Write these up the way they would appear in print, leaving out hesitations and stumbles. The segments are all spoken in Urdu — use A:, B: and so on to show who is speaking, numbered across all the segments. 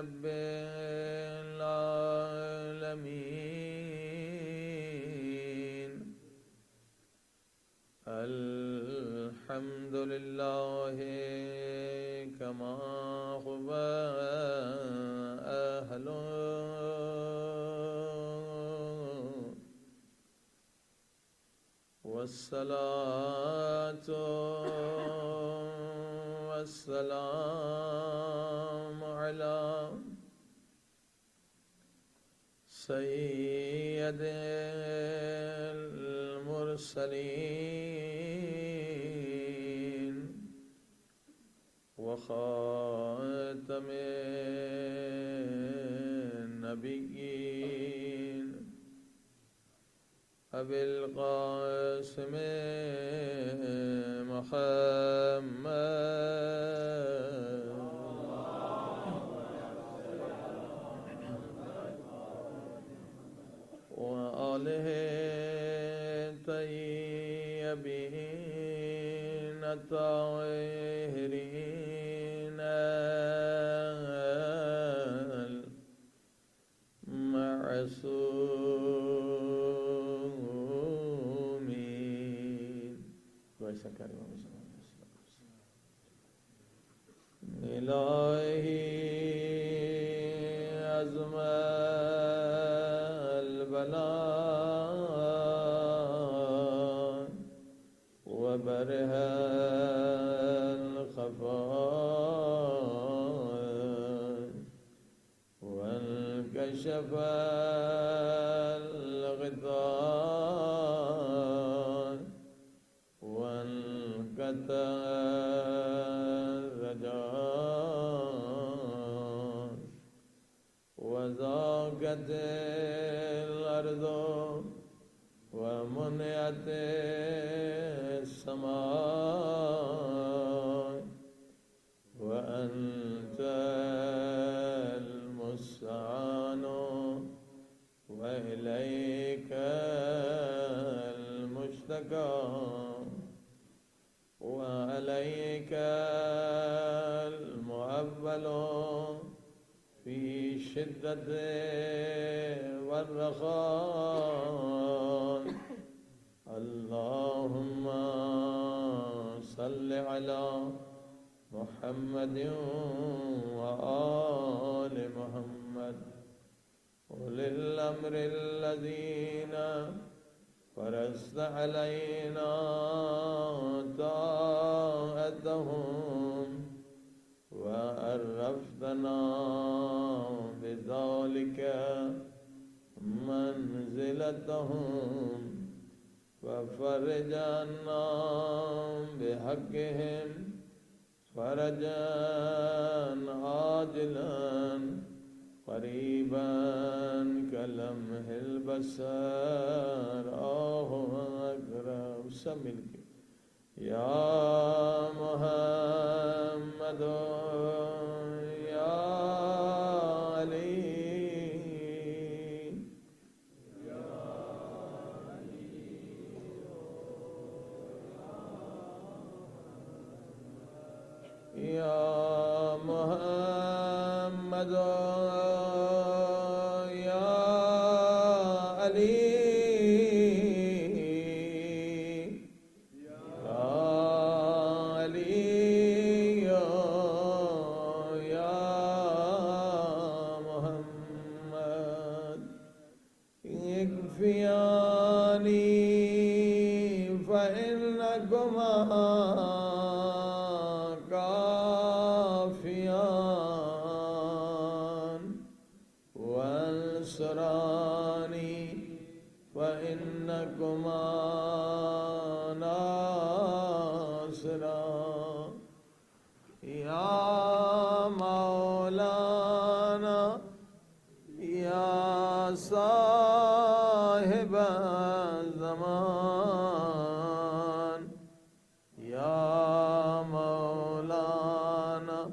A: رب العالمين الحمد لله كما هو أهله والصلاة والسلام على سيد المرسلين وخاتم النبيين أبي القاسم محمد وآله الطيبين الطاهرين المعصومين إلهي عظم البلاء وبره الخفاء وانكشف الغطاء وانقطع الرجاء وضاقت الأرض ومنعت السماء وأنت المستعان وإليك المشتكى وعليك المؤول في شدة والرخاء اللهم صل على محمد وآل محمد أولي الأمر الذين فرضت علينا طاعتهم وعرفتنا بذلك منزلتهم وفرج عنا بحقهم فرجا عاجلا قريبا كلمح البصر أكرم سملك يا محمد يا علي يا محمد يا علي فإنكما كافيان وانصراني فإنكما ناصران يا مولانا يا صاحب الزمان يا مولانا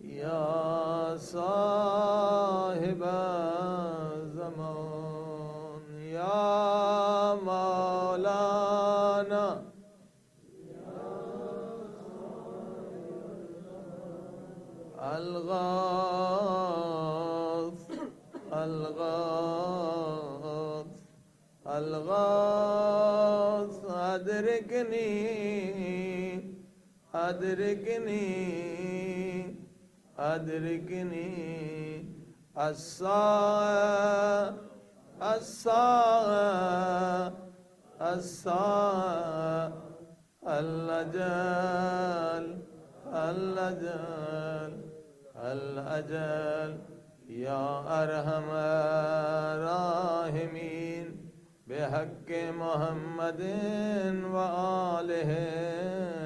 A: يا صاحب الزمان يا مولانا الغاث الغاث الغاث أدركني أدركني أدركني الساعة الساعة الساعة الأجل الأجل الأجل يا أرحم الراحمين بحق محمد وآله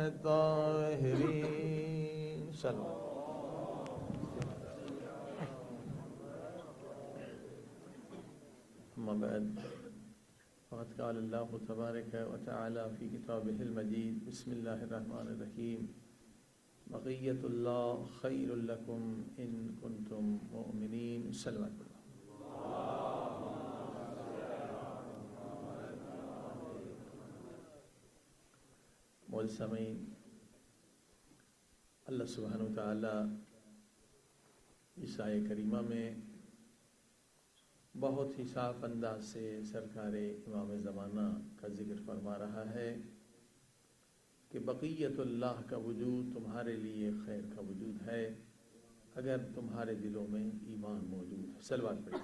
A: الطاهرين صلی اللہ. أما بعد فقد قال الله تبارك وتعالى في كتابه المجيد بسم الله الرحمن الرحيم بقية الله خير لكم إن كنتم مؤمنين صلوات الله. معزز سامعین، اللہ سبحانہ وتعالی اس آیہ کریمہ میں بہت ہی صاف انداز سے سرکار امام زمانہ کا ذکر فرما رہا ہے کہ بقیت اللہ کا وجود تمہارے لیے خیر کا وجود ہے اگر تمہارے دلوں میں ایمان موجود ہے. صلوات پڑھیں.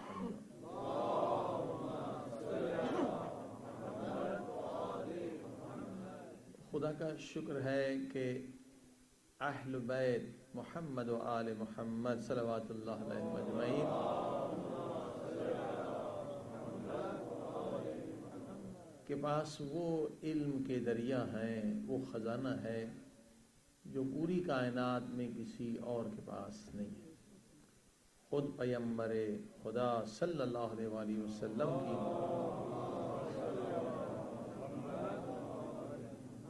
A: خدا کا شکر ہے کہ اہل بیت محمد و آل محمد صلوات اللہ علیہ اجمعین کے پاس وہ علم کے دریا ہیں، وہ خزانہ ہے جو پوری کائنات میں کسی اور کے پاس نہیں ہے. خود پیغمبر خدا صلی اللہ علیہ وآلہ وسلم کی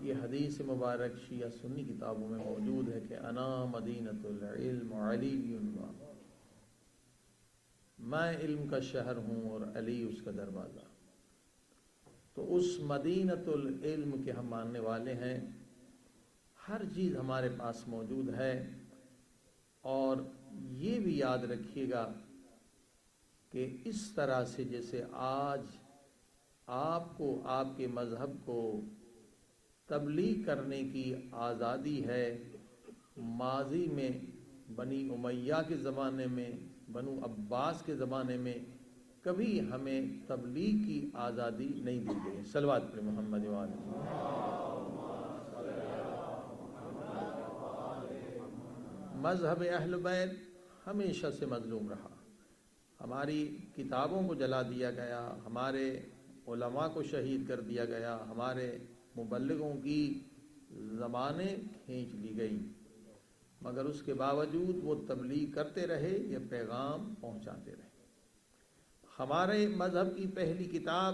A: یہ حدیث مبارک شیعہ سنی کتابوں میں موجود ہے کہ انا مدینۃ العلم علی اللہ، میں علم کا شہر ہوں اور علی اس کا دروازہ. تو اس مدینۃ العلم کے ہم ماننے والے ہیں. ہر چیز ہمارے پاس موجود ہے. اور یہ بھی یاد رکھیے گا کہ اس طرح سے جیسے آج آپ کو آپ کے مذہب کو تبلیغ کرنے کی آزادی ہے، ماضی میں بنی امیہ کے زمانے میں، بنو عباس کے زمانے میں کبھی ہمیں تبلیغ کی آزادی نہیں دی گئی. صلوات پر محمد وآلہ. مذہب اہل بیت ہمیشہ سے مظلوم رہا. ہماری کتابوں کو جلا دیا گیا، ہمارے علماء کو شہید کر دیا گیا، ہمارے مبلغوں کی زبانیں کھینچ لی گئی، مگر اس کے باوجود وہ تبلیغ کرتے رہے، یہ پیغام پہنچاتے رہے. ہمارے مذہب کی پہلی کتاب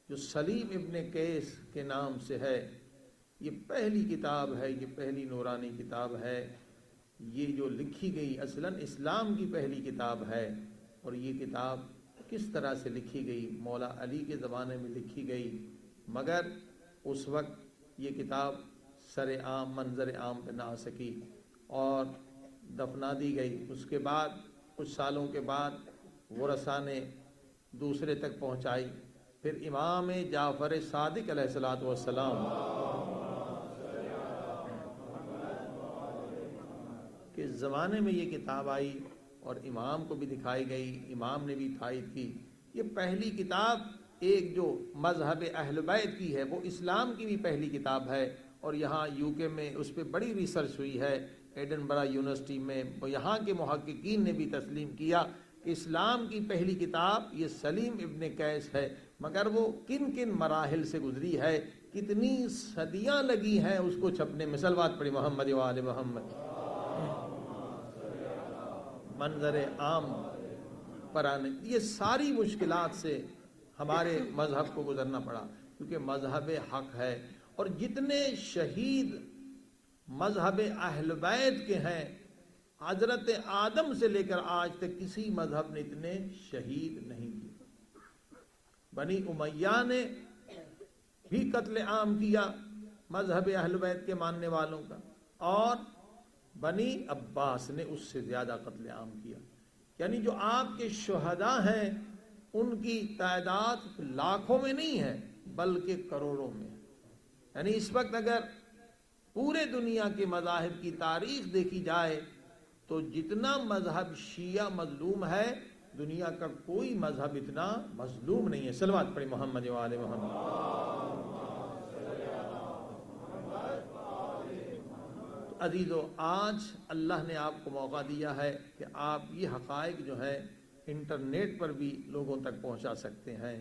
A: جو سلیم ابن قیس کے نام سے ہے، یہ پہلی کتاب ہے، یہ پہلی نورانی کتاب ہے. یہ جو لکھی گئی اصلاً اسلام کی پہلی کتاب ہے. اور یہ کتاب کس طرح سے لکھی گئی؟ مولا علی کے زمانے میں لکھی گئی، مگر اس وقت یہ کتاب سر عام منظر عام پہ نہ آ سکی اور دفنا دی گئی. اس کے بعد کچھ سالوں کے بعد ورثاء نے دوسرے تک پہنچائی. پھر امام جعفر صادق علیہ السلام کے زمانے میں یہ کتاب آئی اور امام کو بھی دکھائی گئی، امام نے بھی تائید کی. یہ پہلی کتاب ایک جو مذہب اہل بیت کی ہے، وہ اسلام کی بھی پہلی کتاب ہے. اور یہاں یو کے میں اس پہ بڑی ریسرچ ہوئی ہے، ایڈنبرا یونیورسٹی میں. یہاں کے محققین نے بھی تسلیم کیا کہ اسلام کی پہلی کتاب یہ سلیم ابن قیس ہے، مگر وہ کن کن مراحل سے گزری ہے، کتنی صدیاں لگی ہیں اس کو چھپنے میں. صلوات پڑھی محمد و آل محمد. منظر عام پر آنے یہ ساری مشکلات سے ہمارے مذہب کو گزرنا پڑا، کیونکہ مذہب حق ہے. اور جتنے شہید مذہب اہل بیت کے ہیں، حضرت آدم سے لے کر آج تک کسی مذہب نے اتنے شہید نہیں کیے. بنی امیہ نے بھی قتل عام کیا مذہب اہل بیت کے ماننے والوں کا، اور بنی عباس نے اس سے زیادہ قتل عام کیا. یعنی جو آپ کے شہداء ہیں ان کی تعداد لاکھوں میں نہیں ہے بلکہ کروڑوں میں. یعنی اس وقت اگر پورے دنیا کے مذاہب کی تاریخ دیکھی جائے تو جتنا مذہب شیعہ مظلوم ہے دنیا کا کوئی مذہب اتنا مظلوم نہیں ہے. صلوات پڑھی محمد و آل محمد. عزیزو، آج اللہ نے آپ کو موقع دیا ہے کہ آپ یہ حقائق جو ہے انٹرنیٹ پر بھی لوگوں تک پہنچا سکتے ہیں،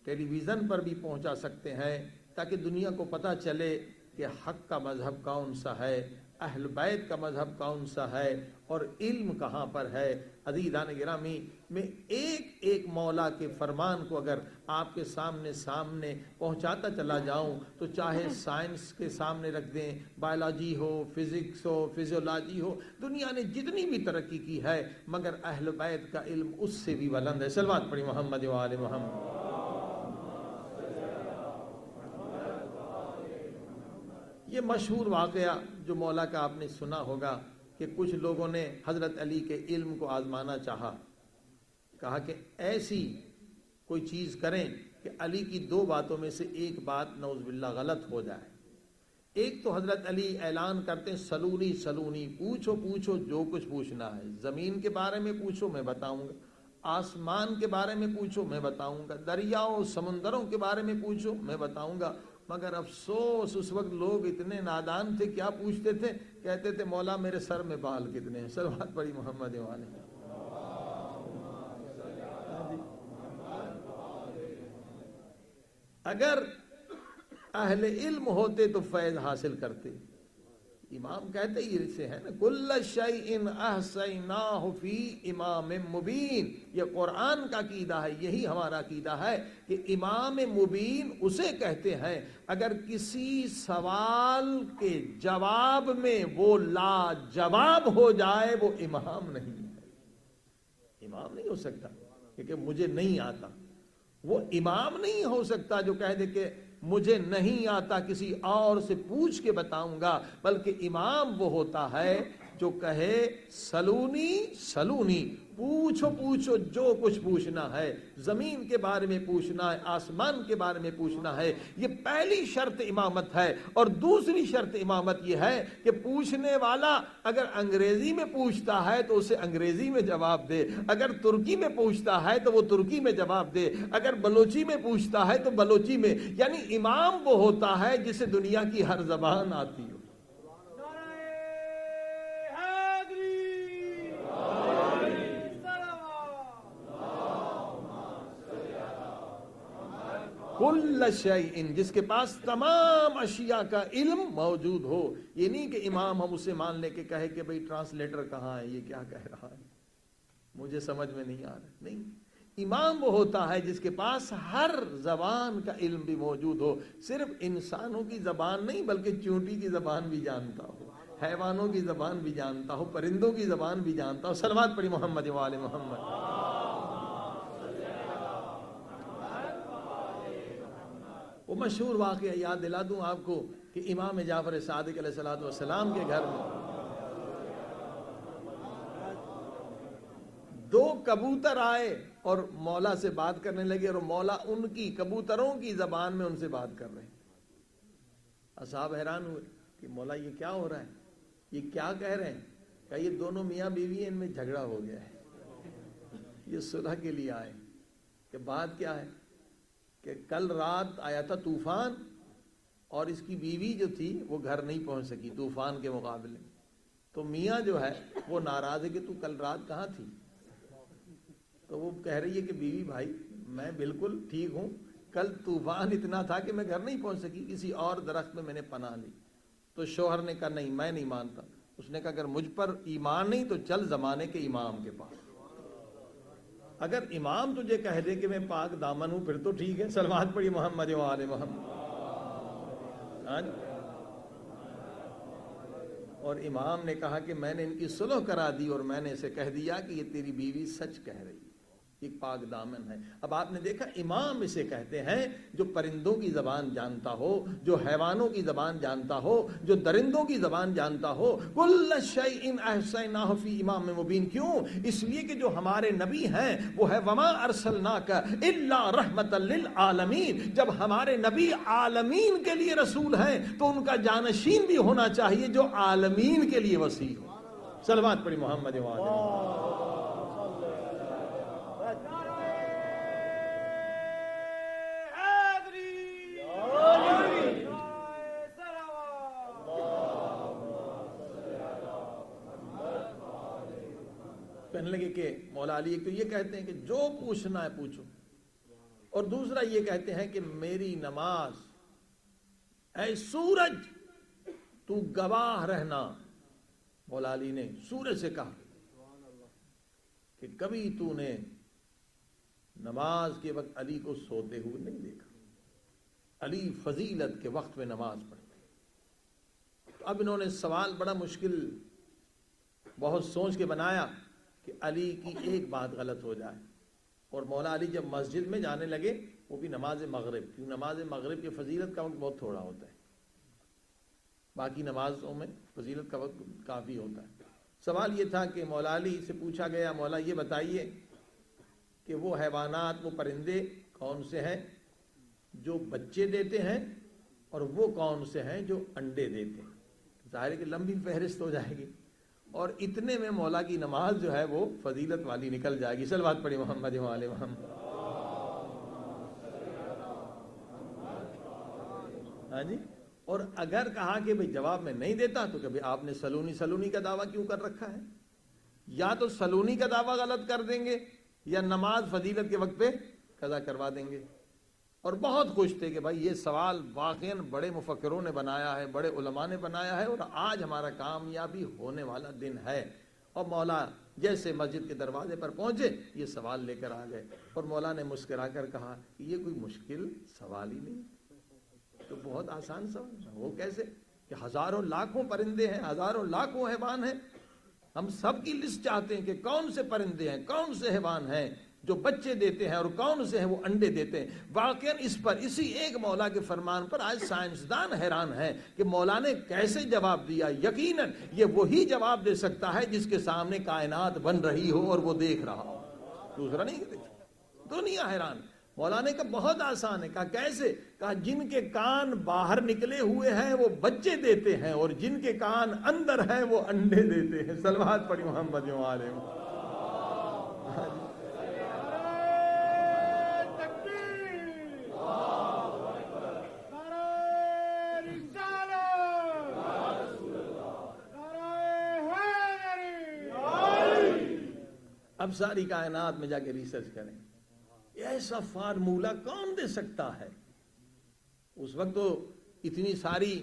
A: ٹیلی ویژن پر بھی پہنچا سکتے ہیں، تاکہ دنیا کو پتہ چلے کہ حق کا مذہب کون سا ہے، اہل بیت کا مذہب کون سا ہے، اور علم کہاں پر ہے. عزیزان گرامی، میں ایک ایک مولا کے فرمان کو اگر آپ کے سامنے پہنچاتا چلا جاؤں تو چاہے سائنس کے سامنے رکھ دیں، بایولوجی ہو، فزکس ہو، فزیولوجی ہو، دنیا نے جتنی بھی ترقی کی ہے مگر اہل بیت کا علم اس سے بھی بلند ہے. صلوات پڑھی محمد و آل محمد. یہ مشہور واقعہ جو مولا کا آپ نے سنا ہوگا کہ کچھ لوگوں نے حضرت علی کے علم کو آزمانا چاہا. کہا کہ ایسی کوئی چیز کریں کہ علی کی دو باتوں میں سے ایک بات نعوذ باللہ غلط ہو جائے. ایک تو حضرت علی اعلان کرتے ہیں سلونی سلونی، پوچھو پوچھو جو کچھ پوچھنا ہے، زمین کے بارے میں پوچھو میں بتاؤں گا، آسمان کے بارے میں پوچھو میں بتاؤں گا، دریاؤں سمندروں کے بارے میں پوچھو میں بتاؤں گا. مگر افسوس اس وقت لوگ اتنے نادان تھے، کیا پوچھتے تھے؟ کہتے تھے مولا میرے سر میں بال کتنے ہیں. صلوات پڑھی محمد والے. اگر اہل علم ہوتے تو فیض حاصل کرتے. امام کہتے ہی سے ہے نا، کل شیء احصیناہ فی امام مبین. یہ قرآن کا عقیدہ ہے، یہی ہمارا عقیدہ ہے کہ امام مبین اسے کہتے ہیں اگر کسی سوال کے جواب میں وہ لا جواب ہو جائے وہ امام نہیں ہے. امام نہیں ہو سکتا کیونکہ مجھے نہیں آتا. وہ امام نہیں ہو سکتا جو کہہ دے کہ مجھے نہیں آتا کسی اور سے پوچھ کے بتاؤں گا، بلکہ امام وہ ہوتا ہے جو کہے سلونی سلونی، پوچھو پوچھو جو کچھ پوچھنا ہے، زمین کے بارے میں پوچھنا ہے، آسمان کے بارے میں پوچھنا ہے. یہ پہلی شرط امامت ہے. اور دوسری شرط امامت یہ ہے کہ پوچھنے والا اگر انگریزی میں پوچھتا ہے تو اسے انگریزی میں جواب دے، اگر ترکی میں پوچھتا ہے تو وہ ترکی میں جواب دے، اگر بلوچی میں پوچھتا ہے تو بلوچی میں. یعنی امام وہ ہوتا ہے جسے دنیا کی ہر زبان آتی ہو. کل شیء، جس کے پاس تمام اشیاء کا علم موجود ہو. یہ نہیں کہ امام ہم اسے مان لے کے کہے کہ بھئی ٹرانسلیٹر کہاں ہے، یہ کیا کہہ رہا ہے، مجھے سمجھ میں نہیں آ رہا. نہیں، امام وہ ہوتا ہے جس کے پاس ہر زبان کا علم بھی موجود ہو. صرف انسانوں کی زبان نہیں بلکہ چونٹی کی زبان بھی جانتا ہو، حیوانوں کی زبان بھی جانتا ہو، پرندوں کی زبان بھی جانتا ہو. صلوات پڑھی محمد و آل محمد. وہ مشہور واقعہ یاد دلا دوں آپ کو کہ امام جعفر صادق علیہ السلام کے گھر میں دو کبوتر آئے اور مولا سے بات کرنے لگے، اور مولا ان کی کبوتروں کی زبان میں ان سے بات کر رہے ہیں. اصحاب حیران ہوئے کہ مولا یہ کیا ہو رہا ہے، یہ کیا کہہ رہے ہیں؟ کہ یہ دونوں میاں بیوی ہیں، ان میں جھگڑا ہو گیا ہے، یہ صلح کے لیے آئے. کہ بات کیا ہے؟ کہ کل رات آیا تھا طوفان اور اس کی بیوی جو تھی وہ گھر نہیں پہنچ سکی طوفان کے مقابلے میں. تو میاں جو ہے وہ ناراض ہے کہ تو کل رات کہاں تھی؟ تو وہ کہہ رہی ہے کہ بیوی بھائی میں بالکل ٹھیک ہوں، کل طوفان اتنا تھا کہ میں گھر نہیں پہنچ سکی، کسی اور درخت میں نے پناہ لی. تو شوہر نے کہا نہیں میں نہیں مانتا. اس نے کہا اگر مجھ پر ایمان نہیں تو چل زمانے کے امام کے پاس. اگر امام تجھے کہہ دے کہ میں پاک دامن ہوں پھر تو ٹھیک ہے. صلوات پڑھی محمد و آل محمد. اور امام نے کہا کہ میں نے ان کی صلح کرا دی اور میں نے اسے کہہ دیا کہ یہ تیری بیوی سچ کہہ رہی ہے. یہ پاک دامن ہے۔ اب آپ نے دیکھا امام اسے کہتے ہیں جو پرندوں کی زبان جانتا ہو، جو حیوانوں کی زبان جانتا ہو، جو درندوں کی زبان جانتا ہو۔ کل شیء احصیناہ فی امام مبین، کیوں؟ اس لیے کہ جو ہمارے نبی ہیں وہ ہے وما ارسلناک الا رحمتا للعالمین۔ جب ہمارے نبی عالمین کے لیے رسول ہیں تو ان کا جانشین بھی ہونا چاہیے جو عالمین کے لیے وسیع ہو۔ صلوات پڑھی محمد وعلى کہنے لگے کہ مولا علی ایک تو یہ کہتے ہیں کہ جو پوچھنا ہے پوچھو، اور دوسرا یہ کہتے ہیں کہ میری نماز، اے سورج تو گواہ رہنا۔ مولا علی نے سورج سے کہا کہ کبھی تو نے نماز کے وقت علی کو سوتے ہوئے نہیں دیکھا، علی فضیلت کے وقت میں نماز پڑھتے۔ تو اب انہوں نے سوال بڑا مشکل بہت سوچ کے بنایا کہ علی کی ایک بات غلط ہو جائے، اور مولا علی جب مسجد میں جانے لگے وہ بھی نماز مغرب، کیوں نماز مغرب کی فضیلت کا وقت بہت تھوڑا ہوتا ہے، باقی نمازوں میں فضیلت کا وقت کافی ہوتا ہے۔ سوال یہ تھا کہ مولا علی سے پوچھا گیا مولا یہ بتائیے کہ وہ حیوانات، وہ پرندے کون سے ہیں جو بچے دیتے ہیں، اور وہ کون سے ہیں جو انڈے دیتے ہیں؟ ظاہر ہے کہ لمبی فہرست ہو جائے گی، اور اتنے میں مولا کی نماز جو ہے وہ فضیلت والی نکل جائے گی۔ صلوات پڑھی محمد وعلى محمد۔ ہاں جی، اور اگر کہا کہ بھئی جواب میں نہیں دیتا تو کبھی آپ نے سلونی کا دعویٰ کیوں کر رکھا ہے؟ یا تو سلونی کا دعویٰ غلط کر دیں گے یا نماز فضیلت کے وقت پہ قضا کروا دیں گے۔ اور بہت خوش تھے کہ بھائی یہ سوال واقعاً بڑے مفکروں نے بنایا ہے، بڑے علماء نے بنایا ہے، اور آج ہمارا کامیابی ہونے والا دن ہے۔ اور مولا جیسے مسجد کے دروازے پر پہنچے یہ سوال لے کر آ گئے، اور مولا نے مسکرا کر کہا کہ یہ کوئی مشکل سوال ہی نہیں، تو بہت آسان سوال ہے۔ وہ کیسے کہ ہزاروں لاکھوں پرندے ہیں، ہزاروں لاکھوں حیوان ہیں، ہم سب کی لسٹ چاہتے ہیں کہ کون سے پرندے ہیں، کون سے حیوان ہیں جو بچے دیتے ہیں، اور کون سے ہیں وہ انڈے دیتے ہیں۔ واقعاً اس پر، اسی ایک مولا کے فرمان پر آج سائنسدان حیران ہیں کہ مولا نے کیسے جواب دیا۔ یقیناً یہ وہی جواب دے سکتا ہے جس کے سامنے کائنات بن رہی ہو اور وہ دیکھ رہا ہو، دوسرا نہیں دیکھ۔ دنیا حیران۔ مولا نے کہا بہت آسان ہے۔ کہا کیسے؟ کہا جن کے کان باہر نکلے ہوئے ہیں وہ بچے دیتے ہیں، اور جن کے کان اندر ہیں وہ انڈے دیتے ہیں۔ صلوات پڑھی محمد وعلى محمد۔ اب ساری کائنات میں جا کے ریسرچ کریں، ایسا فارمولہ کون دے سکتا ہے؟ اس وقت تو اتنی ساری،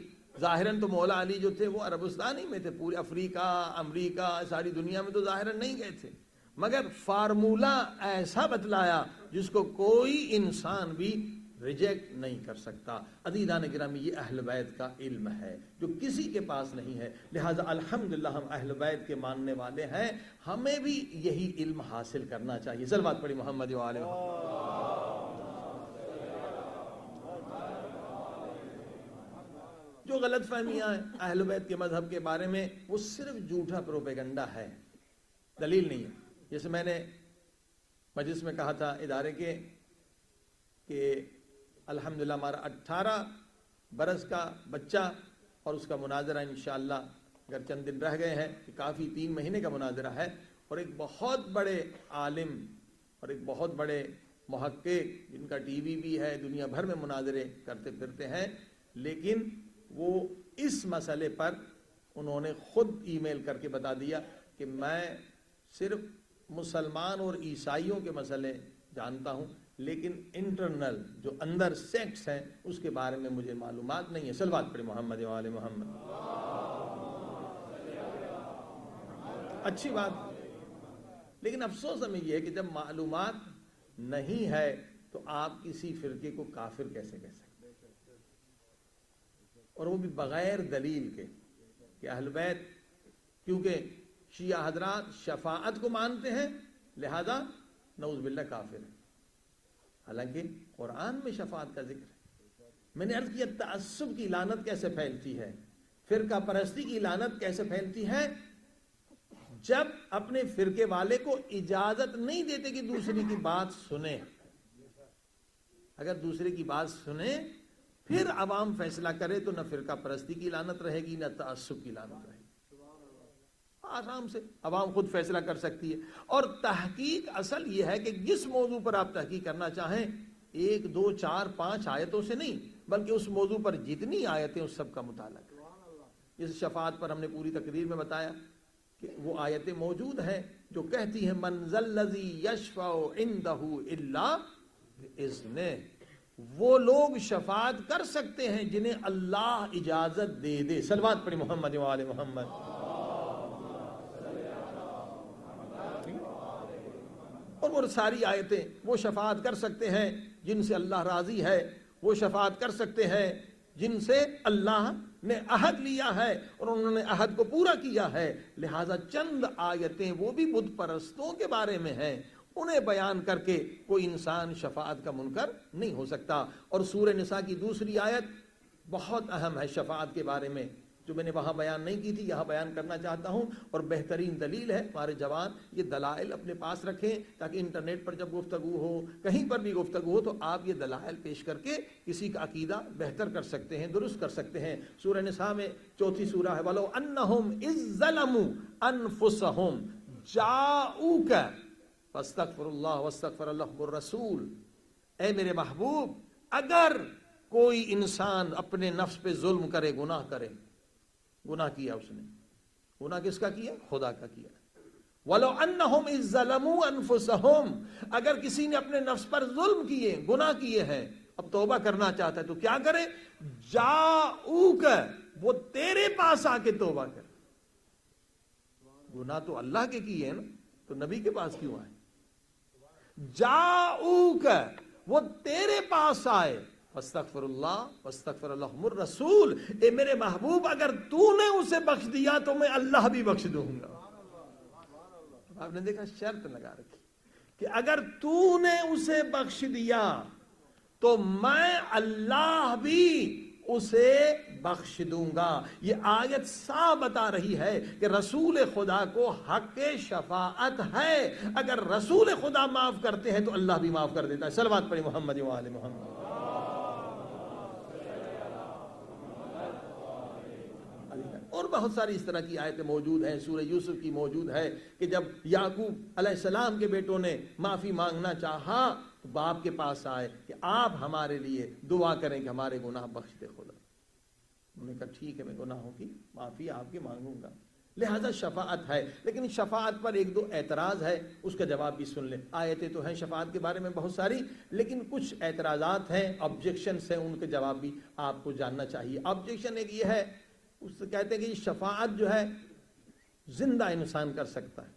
A: ظاہراً تو مولا علی جو تھے وہ عربستان ہی میں تھے، پورے افریقہ، امریکہ، ساری دنیا میں تو ظاہراً نہیں گئے تھے، مگر فارمولہ ایسا بتلایا جس کو کوئی انسان بھی ریجیکٹ نہیں کر سکتا۔ عزیزان گرامی، یہ اہل بیت کا علم ہے جو کسی کے پاس نہیں ہے، لہٰذا الحمدللہ ہم اہل بیت کے ماننے والے ہیں، ہمیں بھی یہی علم حاصل کرنا چاہیے۔ صلوات پڑھی محمد وعلى محمد۔ جو غلط فہمیاں ہیں اہل بیت کے مذہب کے بارے میں وہ صرف جھوٹا پروپیگنڈا ہے، دلیل نہیں ہے۔ جیسے میں نے مجلس میں کہا تھا ادارے کے کہ الحمدللہ ہمارا 18 برس کا بچہ اور اس کا مناظرہ انشاءاللہ، اگر چند دن رہ گئے ہیں، کہ کافی 3 مہینے کا مناظرہ ہے، اور ایک بہت بڑے عالم اور ایک بہت بڑے محقق جن کا ٹی وی بھی ہے، دنیا بھر میں مناظرے کرتے پھرتے ہیں، لیکن وہ اس مسئلے پر انہوں نے خود ای میل کر کے بتا دیا کہ میں صرف مسلمان اور عیسائیوں کے مسئلے جانتا ہوں، لیکن انٹرنل جو اندر سیکٹس ہیں اس کے بارے میں مجھے معلومات نہیں ہے۔ صلوات پڑھی محمد وعلى محمد۔ اچھی بات، لیکن افسوس ہمیں یہ ہے کہ جب معلومات نہیں ہے تو آپ کسی فرقے کو کافر کیسے کہہ سکتے ہیں، اور وہ بھی بغیر دلیل کے کہ اہل بیت، کیونکہ شیعہ حضرات شفاعت کو مانتے ہیں، لہذا نعوذ باللہ کافر ہے، حالانکہ قرآن میں شفاعت کا ذکر ہے۔ میں نے عرض کیا تعصب کی لعنت کیسے پھیلتی ہے، فرقہ پرستی کی لعنت کیسے پھیلتی ہے، جب اپنے فرقے والے کو اجازت نہیں دیتے کہ دوسرے کی بات سنے۔ اگر دوسرے کی بات سنے پھر عوام فیصلہ کرے تو نہ فرقہ پرستی کی لعنت رہے گی نہ تعصب کی لعنت رہے گی، آرام سے عوام خود فیصلہ کر سکتی ہے۔ اور تحقیق اصل یہ ہے کہ جس موضوع پر آپ تحقیق کرنا چاہیں 1 2 4 5 آیتوں سے نہیں، بلکہ اس موضوع پر جتنی آیتیں اس سب کا مطالعہ کریں۔ اس شفاعت پر ہم نے پوری تقریر میں بتایا کہ وہ آیتیں موجود ہیں جو کہتی ہیں من ذا الذی یشفع عندہ الا بإذنہ، وہ لوگ شفاعت کر سکتے ہیں جنہیں اللہ اجازت دے دے۔ صلوات پڑھی محمد و آل محمد۔ اور وہ ساری آیتیں، وہ شفاعت کر سکتے ہیں جن سے اللہ راضی ہے، وہ شفاعت کر سکتے ہیں جن سے اللہ نے عہد لیا ہے اور انہوں نے عہد کو پورا کیا ہے۔ لہٰذا چند آیتیں وہ بھی بت پرستوں کے بارے میں ہیں، انہیں بیان کر کے کوئی انسان شفاعت کا منکر نہیں ہو سکتا۔ اور سورہ نساء کی دوسری آیت بہت اہم ہے شفاعت کے بارے میں، جو میں نے وہاں بیان نہیں کی تھی، یہاں بیان کرنا چاہتا ہوں، اور بہترین دلیل ہے۔ ہمارے جوان یہ دلائل اپنے پاس رکھیں تاکہ انٹرنیٹ پر جب گفتگو ہو، کہیں پر بھی گفتگو ہو، تو آپ یہ دلائل پیش کر کے کسی کا عقیدہ بہتر کر سکتے ہیں، درست کر سکتے ہیں۔ سورہ نساء میں 4 سورہ ہے، وَلَوْ أَنَّهُمْ إِذْ ظَلَمُوا أَنفُسَهُمْ جَاءُوكَ فَاسْتَغْفِرُوا اللَّهَ وَاسْتَغْفَرَ لَهُمُ الرَّسُولُ، اے میرے محبوب اگر کوئی انسان اپنے نفس پہ ظلم کرے، گناہ کرے، گناہ کیا اس نے، گناہ کس کا کیا؟ خدا کا کیا۔ وَلَوْ أَنَّهُمْ إِذْ ظَلَمُوا أَنفُسَهُمْ، اگر کسی نے اپنے نفس پر ظلم کیے، گناہ کیے ہیں، اب توبہ کرنا چاہتا ہے تو کیا کرے؟ جاؤک، وہ تیرے پاس آ کے توبہ کرے۔ گناہ تو اللہ کے کیے ہیں نا، تو نبی کے پاس کیوں آئے؟ جاؤک، وہ تیرے پاس آئے، واستغفر اللہ واستغفر لهم الرسول، اے میرے محبوب اگر تو نے اسے بخش دیا تو میں اللہ بھی بخش دوں گا۔ آپ نے دیکھا شرط لگا رکھی کہ اگر تو نے اسے بخش دیا تو میں اللہ بھی اسے بخش دوں گا۔ یہ آیت صاف بتا رہی ہے کہ رسول خدا کو حق شفاعت ہے، اگر رسول خدا معاف کرتے ہیں تو اللہ بھی معاف کر دیتا ہے۔ صلوات پڑھی محمد و آل محمد۔ اور بہت ساری اس طرح کی آیتیں موجود ہیں، سورہ یوسف کی موجود ہے کہ جب یعقوب علیہ السلام کے بیٹوں نے معافی مانگنا چاہا تو باپ کے پاس آئے کہ آپ ہمارے لیے دعا کریں کہ ہمارے گناہ بخش دے خدا۔ انہوں نے کہا ٹھیک ہے، میں گناہوں کی معافی آپ کے مانگوں گا۔ لہذا شفاعت ہے، لیکن شفاعت پر 1 2 اعتراض ہے، اس کا جواب بھی سن لیں۔ آیتیں تو ہیں شفاعت کے بارے میں بہت ساری، لیکن کچھ اعتراضات ہیں، آبجیکشنز ہیں، ان کے جواب بھی آپ کو جاننا چاہیے۔ آبجیکشن ایک یہ ہے، اس سے کہتے ہیں کہ یہ شفاعت جو ہے زندہ انسان کر سکتا ہے،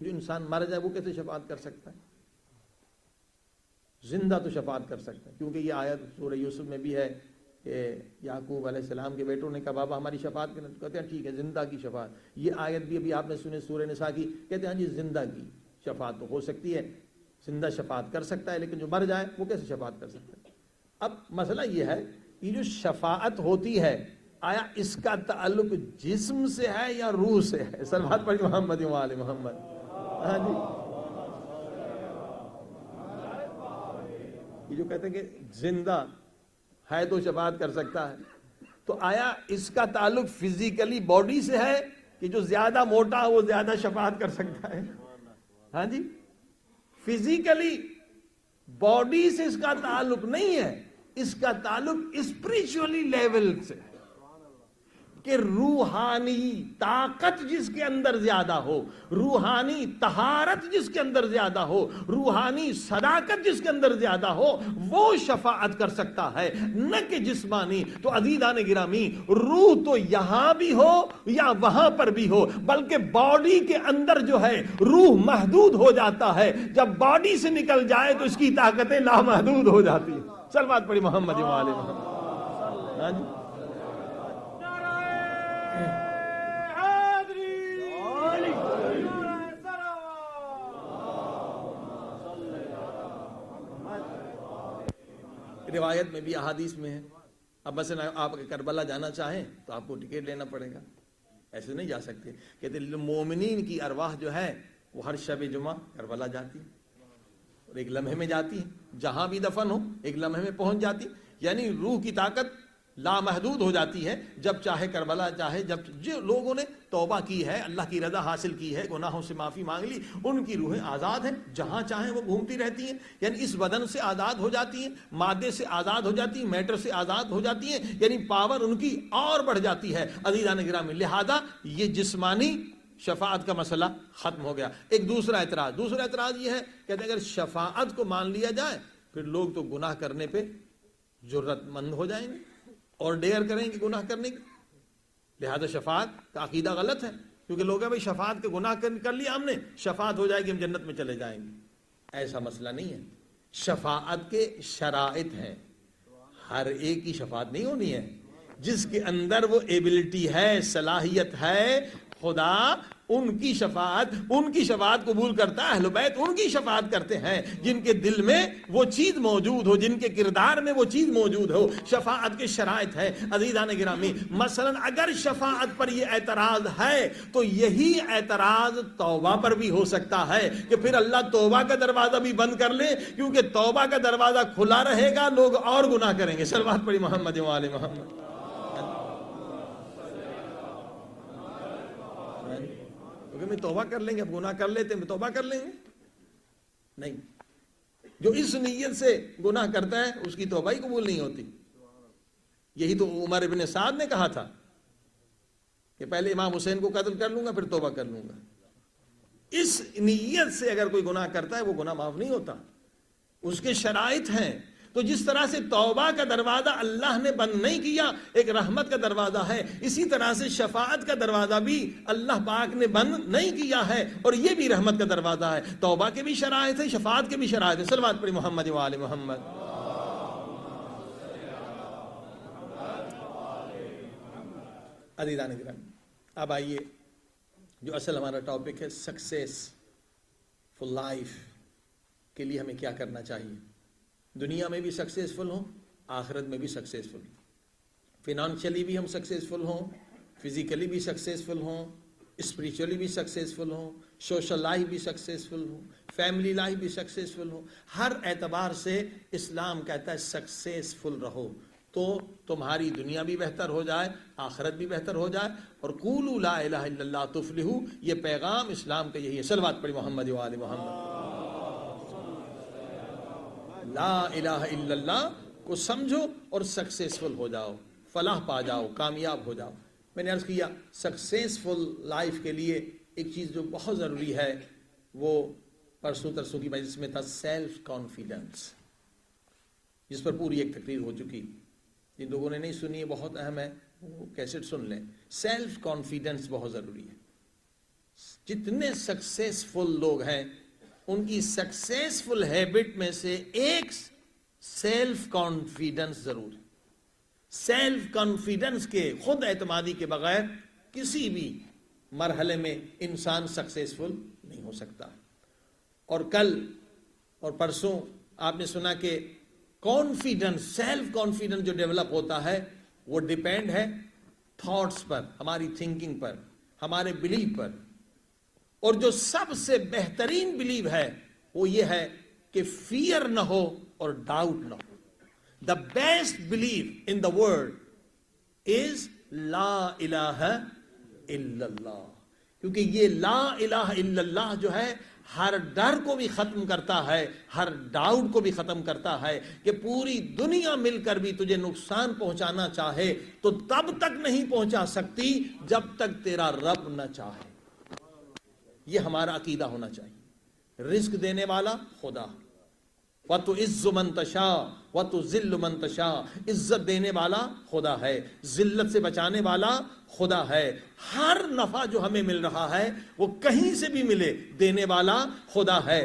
A: جو انسان مر جائے وہ کیسے شفاعت کر سکتا ہے؟ زندہ تو شفاعت کر سکتا ہے، کیونکہ یہ آیت سورہ یوسف میں بھی ہے کہ یعقوب علیہ السلام کے بیٹوں نے کہا بابا ہماری شفاعت کریں، تو کہتے ہیں ٹھیک ہے زندہ کی شفاعت۔ یہ آیت بھی ابھی آپ نے سنے سورہ نساء کی، کہتے ہیں ہاں جی زندہ کی شفاعت تو ہو سکتی ہے، زندہ شفاعت کر سکتا ہے، لیکن جو مر جائے وہ کیسے شفاعت کر سکتا ہے؟ اب مسئلہ یہ ہے کہ جو شفاعت ہوتی ہے آیا اس کا تعلق جسم سے ہے یا روح سے ہے؟ صلوات پڑھی محمد و آل محمد۔ ہاں جی، یہ جو کہتے ہیں کہ زندہ ہے تو شفاعت کر سکتا ہے، تو آیا اس کا تعلق فزیکلی باڈی سے ہے کہ جو زیادہ موٹا ہے وہ زیادہ شفاعت کر سکتا ہے؟ ہاں جی، فزیکلی باڈی سے اس کا تعلق نہیں ہے، اس کا تعلق اسپریچولی لیول سے ہے کہ روحانی طاقت جس کے اندر زیادہ ہو، روحانی طہارت جس کے اندر زیادہ ہو، روحانی صداقت جس کے اندر زیادہ ہو، وہ شفاعت کر سکتا ہے، نہ کہ جسمانی۔ تو عزیزان گرامی، روح تو یہاں بھی ہو یا وہاں پر بھی ہو، بلکہ باڈی کے اندر جو ہے روح محدود ہو جاتا ہے، جب باڈی سے نکل جائے تو اس کی طاقتیں لامحدود ہو جاتی ہیں۔ صلوات پڑھی محمد و آل محمد۔ ہاں جی، روایت میں بھی احادیث میں ہے. اب مثلا آپ کربلا جانا چاہیں تو آپ کو ٹکٹ لینا پڑے گا, ایسے نہیں جا سکتے. کہتے مومنین کی ارواح جو ہے وہ ہر شب جمعہ کربلا جاتی ہے اور ایک لمحے میں جاتی ہے, جہاں بھی دفن ہو ایک لمحے میں پہنچ جاتی. یعنی روح کی طاقت لامحدود ہو جاتی ہے, جب چاہے کربلا چاہے. جب جو لوگوں نے توبہ کی ہے, اللہ کی رضا حاصل کی ہے, گناہوں سے معافی مانگ لی, ان کی روحیں آزاد ہیں, جہاں چاہیں وہ گھومتی رہتی ہیں. یعنی اس بدن سے آزاد ہو جاتی ہیں, مادے سے آزاد ہو جاتی ہیں, میٹر سے آزاد ہو جاتی ہیں. یعنی پاور ان کی اور بڑھ جاتی ہے. عزیزان گرامی, لہذا یہ جسمانی شفاعت کا مسئلہ ختم ہو گیا. ایک دوسرا اعتراض یہ ہے, کہتے ہیں اگر شفاعت کو مان لیا جائے پھر لوگ تو گناہ کرنے پہ جرت مند ہو جائیں گے اور ڈیئر کریں گے گناہ کرنے کی. لہذا شفاعت کا عقیدہ غلط ہے, کیونکہ لوگ ہیں بھائی شفاعت کے گناہ کر لیا ہم نے, شفاعت ہو جائے گی ہم جنت میں چلے جائیں گے. ایسا مسئلہ نہیں ہے. شفاعت کے شرائط ہیں, ہر ایک کی شفاعت نہیں ہونی ہے. جس کے اندر وہ ایبلٹی ہے, صلاحیت ہے, خدا ان کی شفاعت قبول کرتا ہے. اہل بیت ان کی شفاعت کرتے ہیں جن کے دل میں وہ چیز موجود ہو, جن کے کردار میں وہ چیز موجود ہو. شفاعت کے شرائط ہے. عزیزان گرامی, مثلا اگر شفاعت پر یہ اعتراض ہے تو یہی اعتراض توبہ پر بھی ہو سکتا ہے کہ پھر اللہ توبہ کا دروازہ بھی بند کر لے, کیونکہ توبہ کا دروازہ کھلا رہے گا, لوگ اور گناہ کریں گے. صلوات پڑھی محمد و آل محمد. کیونکہ میں توبہ کر لیں گے, اب گناہ کر لیتے ہیں توبہ کر لیں گے. نہیں, جو اس نیت سے گناہ کرتا ہے اس کی توبہ ہی قبول نہیں ہوتی. یہی تو عمر ابن سعد نے کہا تھا کہ پہلے امام حسین کو قتل کر لوں گا پھر توبہ کر لوں گا. اس نیت سے اگر کوئی گناہ کرتا ہے وہ گناہ معاف نہیں ہوتا, اس کے شرائط ہیں. تو جس طرح سے توبہ کا دروازہ اللہ نے بند نہیں کیا, ایک رحمت کا دروازہ ہے, اسی طرح سے شفاعت کا دروازہ بھی اللہ پاک نے بند نہیں کیا ہے, اور یہ بھی رحمت کا دروازہ ہے. توبہ کے بھی شرائط ہیں, شفاعت کے بھی شرائط ہیں. صلوات پڑھی محمد و آل محمد. عزیزان گرامی, اب آئیے جو اصل ہمارا ٹاپک ہے, سکسیس فل لائف کے لیے ہمیں کیا کرنا چاہیے. دنیا میں بھی سکسیسفل ہوں, آخرت میں بھی سکسیسفل ہوں. فنانشلی بھی ہم سکسیسفل ہوں, فزیکلی بھی سکسیسفل ہوں, اسپریچولی بھی سکسیسفل ہوں, سوشل لائف بھی سکسیسفل ہوں, فیملی لائف بھی سکسیسفل ہوں. ہر اعتبار سے اسلام کہتا ہے سکسیسفل رہو, تو تمہاری دنیا بھی بہتر ہو جائے, آخرت بھی بہتر ہو جائے. اور قولوا لا الہ الا اللہ تفلحوا, یہ پیغام اسلام کا یہی ہے. صلوات پڑھی محمد و آل محمد. لا الہ الا اللہ کو سمجھو اور سکسیسفل ہو جاؤ, فلاح پا جاؤ, کامیاب ہو جاؤ. میں نے عرض کیا سکسیسفل لائف کے لیے ایک چیز جو بہت ضروری ہے وہ پرسوں ترسوں کی مجلس میں تھا, سیلف کانفیڈنس, جس پر پوری ایک تقریر ہو چکی. جن لوگوں نے نہیں سنی ہے بہت اہم ہے, وہ کیسٹ سن لیں. سیلف کانفیڈنس بہت ضروری ہے. جتنے سکسیسفل لوگ ہیں ان کی سکسیسفل ہیبٹ میں سے ایک سیلف کانفیڈنس ضرور ہے. سیلف کانفیڈنس کے, خود اعتمادی کے بغیر کسی بھی مرحلے میں انسان سکسیسفل نہیں ہو سکتا. اور کل اور پرسوں آپ نے سنا کہ کانفیڈنس, سیلف کانفیڈنس جو ڈیولپ ہوتا ہے وہ ڈیپینڈ ہے تھاٹس پر, ہماری تھنکنگ پر, ہمارے بلیف پر. اور جو سب سے بہترین بلیو ہے وہ یہ ہے کہ فیئر نہ ہو اور ڈاؤٹ نہ ہو. The best believe in the world is لا الہ الا اللہ, کیونکہ یہ لا الہ الا اللہ جو ہے ہر ڈر کو بھی ختم کرتا ہے, ہر ڈاؤٹ کو بھی ختم کرتا ہے. کہ پوری دنیا مل کر بھی تجھے نقصان پہنچانا چاہے تو تب تک نہیں پہنچا سکتی جب تک تیرا رب نہ چاہے. یہ ہمارا عقیدہ ہونا چاہیے. رزق دینے والا خدا, وَتُعِزُّ مَن تَشَاءُ وَتُذِلُّ مَن تَشَاءُ, عزت دینے والا خدا ہے, ذلت سے بچانے والا خدا ہے. ہر نفع جو ہمیں مل رہا ہے وہ کہیں سے بھی ملے دینے والا خدا ہے,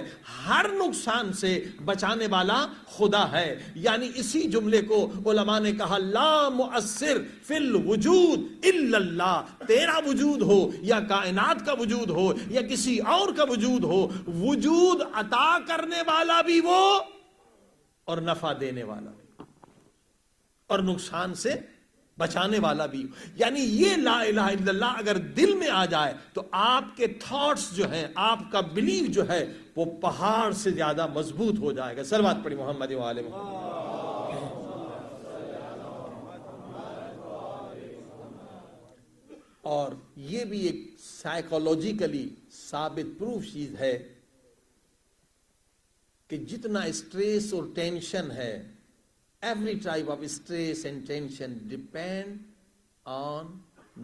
A: ہر نقصان سے بچانے والا خدا ہے. یعنی اسی جملے کو علماء نے کہا لا مؤثر فی الوجود الا اللہ. تیرا وجود ہو یا کائنات کا وجود ہو یا کسی اور کا وجود ہو, وجود عطا کرنے والا بھی وہ اور نفع دینے والا بھی. اور نقصان سے بچانے والا بھی ہو. یعنی یہ لا الہ الا اللہ اگر دل میں آ جائے تو آپ کے تھاٹس جو ہیں، آپ کا بلیف جو ہے وہ پہاڑ سے زیادہ مضبوط ہو جائے گا. صلوات پڑھی محمد و آل محمد. اور یہ بھی ایک سائیکولوجیکلی ثابت پروف چیز ہے کہ جتنا اسٹریس اور ٹینشن ہے، every type of stress and tension depend on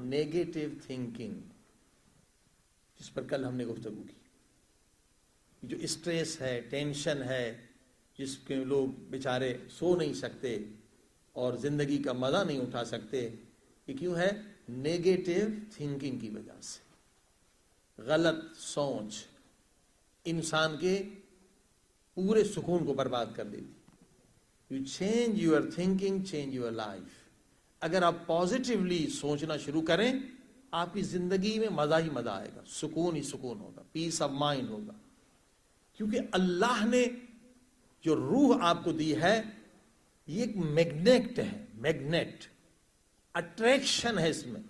A: negative thinking، جس پر کل ہم نے گفتگو کی. جو اسٹریس ہے، ٹینشن ہے، جس کے لوگ بیچارے سو نہیں سکتے اور زندگی کا مزہ نہیں اٹھا سکتے، یہ کیوں ہے؟ نیگیٹو تھنکنگ کی وجہ سے. غلط سوچ انسان کے پورے سکون کو برباد کر دیتی. You change your thinking, change your life. اگر آپ پازیٹیولی سوچنا شروع کریں، آپ کی زندگی میں مزہ ہی مزہ آئے گا، سکون ہی سکون ہوگا، پیس آف مائنڈ ہوگا. کیونکہ اللہ نے جو روح آپ کو دی ہے یہ ایک میگنیٹ ہے، میگنیٹ اٹریکشن ہے، اس میں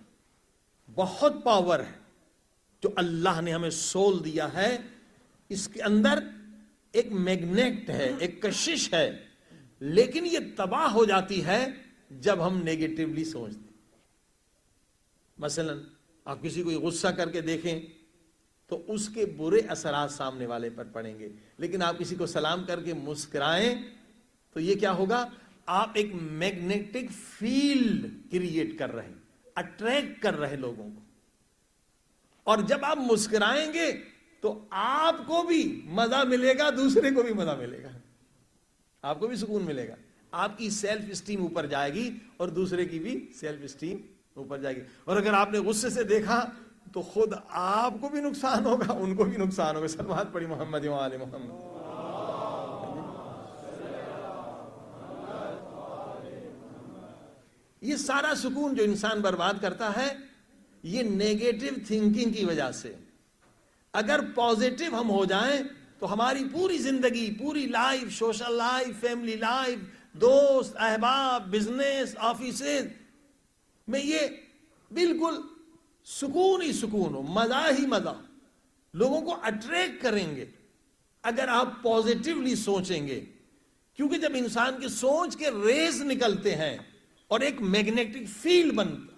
A: بہت پاور ہے. جو اللہ نے ہمیں سول دیا ہے اس کے اندر ایک میگنیٹ ہے، ایک کشش ہے، لیکن یہ تباہ ہو جاتی ہے جب ہم نیگیٹیولی سوچتے. مثلا آپ کسی کو غصہ کر کے دیکھیں تو اس کے برے اثرات سامنے والے پر پڑیں گے، لیکن آپ کسی کو سلام کر کے مسکرائیں تو یہ کیا ہوگا؟ آپ ایک میگنیٹک فیلڈ کریٹ کر رہے ہیں، اٹریکٹ کر رہے لوگوں کو. اور جب آپ مسکرائیں گے تو آپ کو بھی مزہ ملے گا، دوسرے کو بھی مزہ ملے گا، آپ کو بھی سکون ملے گا. آپ کی سیلف اسٹیم اوپر جائے گی اور دوسرے کی بھی سیلف اسٹیم اوپر جائے گی. اور اگر آپ نے غصے سے دیکھا تو خود آپ کو بھی نقصان ہوگا، ان کو بھی نقصان ہوگا. صلوات پڑھی محمد و آل محمد. یہ سارا سکون جو انسان برباد کرتا ہے یہ نیگیٹو تھنکنگ کی وجہ سے. اگر پازیٹیو ہم ہو جائیں تو ہماری پوری زندگی، پوری life, social life, family life, دوست احباب، بزنس، آفیسز میں یہ بالکل سکون ہی سکون ہو، مزہ ہی مزہ. لوگوں کو اٹریکٹ کریں گے اگر آپ پازیٹیولی سوچیں گے، کیونکہ جب انسان کی سوچ کے ریز نکلتے ہیں اور ایک میگنیٹک فیلڈ بنتا.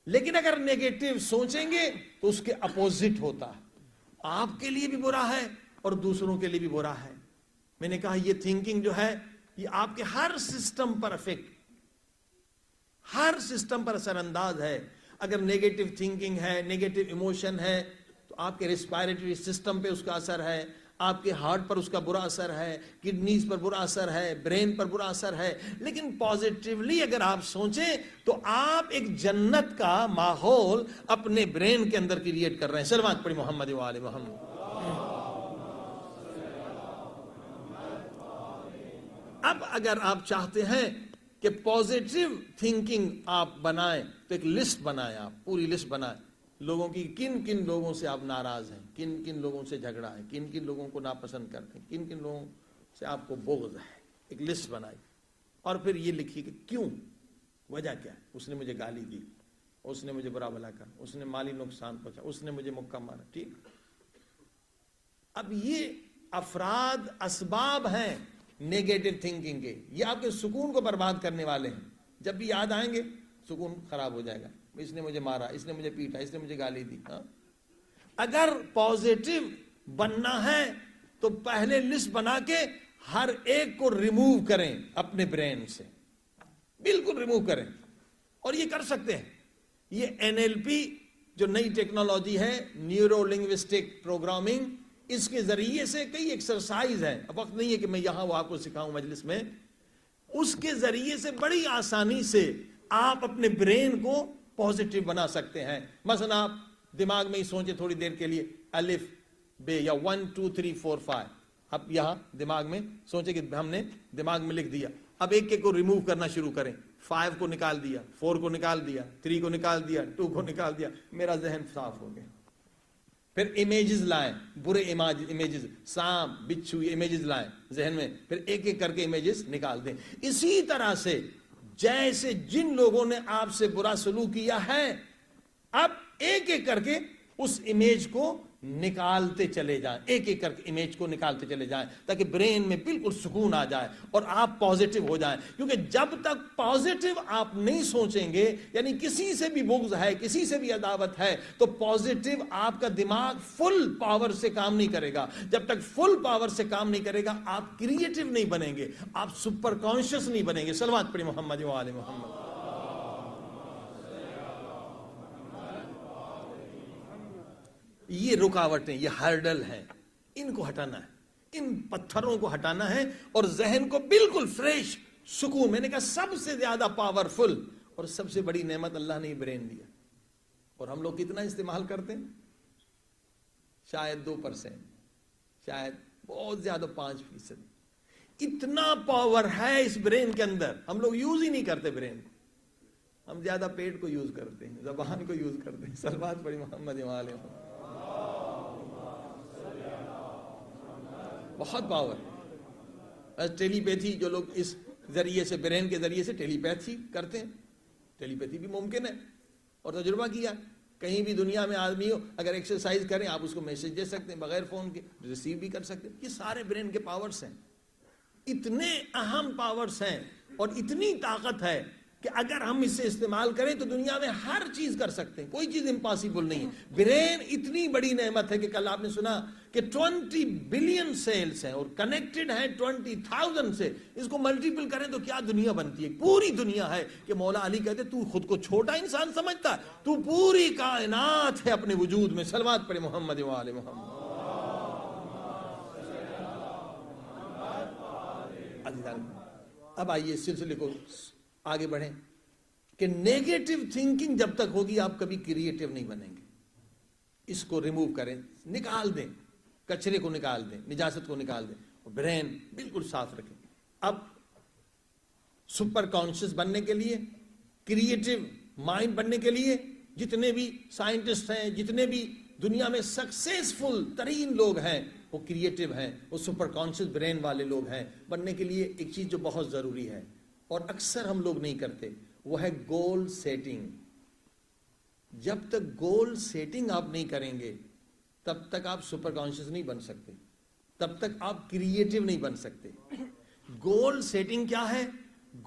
A: لیکن اگر نیگیٹو سوچیں گے تو اس کے اپوزٹ ہوتا ہے، آپ کے لیے بھی برا ہے اور دوسروں کے لیے بھی برا ہے. میں نے کہا یہ تھنکنگ جو ہے یہ آپ کے ہر سسٹم پر افیکٹ، ہر سسٹم پر اثر انداز ہے. اگر نیگیٹو تھنکنگ ہے، نیگیٹو ایموشن ہے تو آپ کے ریسپائریٹری سسٹم پہ اس کا اثر ہے، آپ کے ہارٹ پر اس کا برا اثر ہے، کڈنیز پر برا اثر ہے، برین پر برا اثر ہے. لیکن پازیٹیولی اگر آپ سوچیں تو آپ ایک جنت کا ماحول اپنے برین کے اندر کریٹ کر رہے ہیں. صلوات پڑھی محمد و آل محمد. اب اگر آپ چاہتے ہیں کہ پازیٹیو تھنکنگ آپ بنائیں تو ایک لسٹ بنائیں، آپ پوری لسٹ بنائیں لوگوں کی، کن کن لوگوں سے آپ ناراض ہیں، کن کن لوگوں سے جھگڑا ہے، کن کن لوگوں کو ناپسند کرتے ہیں، کن کن لوگوں سے آپ کو بغض ہے. ایک لسٹ بنائی اور پھر یہ لکھی کہ کیوں، وجہ کیا ہے. اس نے مجھے گالی دی، اس نے مجھے برا بھلا کہا، اس نے مالی نقصان پہنچا، اس نے مجھے مکہ مارا. ٹھیک، اب یہ افراد اسباب ہیں نیگیٹو تھنکنگ کے، یہ آپ کے سکون کو برباد کرنے والے ہیں. جب بھی یاد آئیں گے سکون خراب ہو جائے گا. اس نے مجھے مارا، اس نے مجھے پیٹا، اس نے مجھے گالی دی. اگر پازیٹیو بننا ہے تو پہلے لسٹ بنا کے ہر ایک کو ریموو کریں اپنے برین سے، بالکل ریموو کریں. اور یہ کر سکتے ہیں. یہ NLP جو نئی ٹیکنالوجی ہے، نیورو لنگوسٹک پروگرامنگ، اس کے ذریعے سے کئی ایکسرسائز ہیں. اب وقت نہیں ہے کہ میں یہاں وہ آپ کو سکھاؤں مجلس میں. اس کے ذریعے سے بڑی آسانی سے آپ اپنے برین کو پازیٹیو بنا سکتے ہیں. مثلا آپ دماغ میں ہی سوچیں تھوڑی دیر کے لیے الف بے یا 1 2 3 4 5. اب یہاں دماغ میں سوچیں کہ ہم نے دماغ میں لکھ دیا. اب ایک ایک کو ریموو کرنا شروع کریں. 5 کو نکال دیا، 4 کو نکال دیا، 3 کو نکال دیا، 2 کو نکال دیا. میرا ذہن صاف ہو گیا. پھر امیجز لائیں، برے امیجز، سانپ، بچھو، یہ امیجز لائیں ذہن میں. پھر ایک ایک کر کے امیجز نکال دیں. اسی طرح سے جیسے جن لوگوں نے آپ سے برا سلوک کیا ہے اب ایک ایک کر کے اس امیج کو نکالتے چلے جائیں، ایک ایک کر کے امیج کو نکالتے چلے جائیں تاکہ برین میں بالکل سکون آ جائے اور آپ پازیٹیو ہو جائیں. کیونکہ جب تک پازیٹیو آپ نہیں سوچیں گے، یعنی کسی سے بھی بغض ہے، کسی سے بھی عداوت ہے، تو پازیٹیو آپ کا دماغ فل پاور سے کام نہیں کرے گا. جب تک فل پاور سے کام نہیں کرے گا آپ کریٹیو نہیں بنیں گے، آپ سپر کانشیس نہیں بنیں گے. صلوات پڑھیں محمد و آل محمد. یہ رکاوٹیں، یہ ہرڈل ہیں، ان کو ہٹانا ہے، ان پتھروں کو ہٹانا ہے اور ذہن کو بالکل فریش سکون. میں نے کہا سب سے زیادہ پاورفل اور سب سے بڑی نعمت اللہ نے برین دیا، اور ہم لوگ کتنا استعمال کرتے ہیں؟ شاید 2%، شاید بہت زیادہ 5%. اتنا پاور ہے اس برین کے اندر، ہم لوگ یوز ہی نہیں کرتے برین کو. ہم زیادہ پیٹ کو یوز کرتے ہیں، زبان کو یوز کرتے ہیں. صلوات پڑھی محمد و آل محمد. بہت پاور. ٹیلی پیتھی جو لوگ اس ذریعے سے، برین کے ذریعے سے ٹیلی پیتھی کرتے ہیں، ٹیلی پیتھی بھی ممکن ہے اور تجربہ کیا. کہیں بھی دنیا میں آدمی ہو، اگر ایکسرسائز کریں آپ اس کو میسج دے سکتے ہیں بغیر فون کے، ریسیو بھی کر سکتے ہیں. یہ سارے برین کے پاورز ہیں، اتنے اہم پاورز ہیں اور اتنی طاقت ہے کہ اگر ہم اس سے استعمال کریں تو دنیا میں ہر چیز کر سکتے ہیں، کوئی چیز امپاسبل نہیں ہے. برین اتنی بڑی نعمت ہے کہ کل آپ نے سنا کہ 20 بلین سیلز ہیں اور کنیکٹڈ ہیں 20,000 سے. اس کو ملٹیپل کریں تو کیا دنیا بنتی ہے؟ پوری دنیا ہے. کہ مولا علی کہتے تو خود کو چھوٹا انسان سمجھتا ہے، تو پوری کائنات ہے اپنے وجود میں. صلوات پڑھے محمد و آل محمد. اب آئیے اس سلسلے کو آگے بڑھیں کہ نیگیٹو تھنکنگ جب تک ہوگی آپ کبھی کریٹیو نہیں بنیں گے. اس کو ریموو کریں، نکال دیں، کچرے کو نکال دیں، نجاست کو نکال دیں اور برین بالکل صاف رکھیں. اب سپر کانشیس بننے کے لیے، کریٹیو مائنڈ بننے کے لیے جتنے بھی سائنٹسٹ ہیں، جتنے بھی دنیا میں سکسیسفل ترین لوگ ہیں وہ کریٹیو ہیں، وہ سپر کانشیس برین والے لوگ ہیں. بننے کے لیے ایک چیز جو بہت ضروری ہے اور اکثر ہم لوگ نہیں کرتے وہ ہے گول سیٹنگ. جب تک گول سیٹنگ آپ نہیں کریں گے تب تک آپ سپر کانشیس نہیں بن سکتے، تب تک آپ کریٹیو نہیں بن سکتے. گول سیٹنگ کیا ہے؟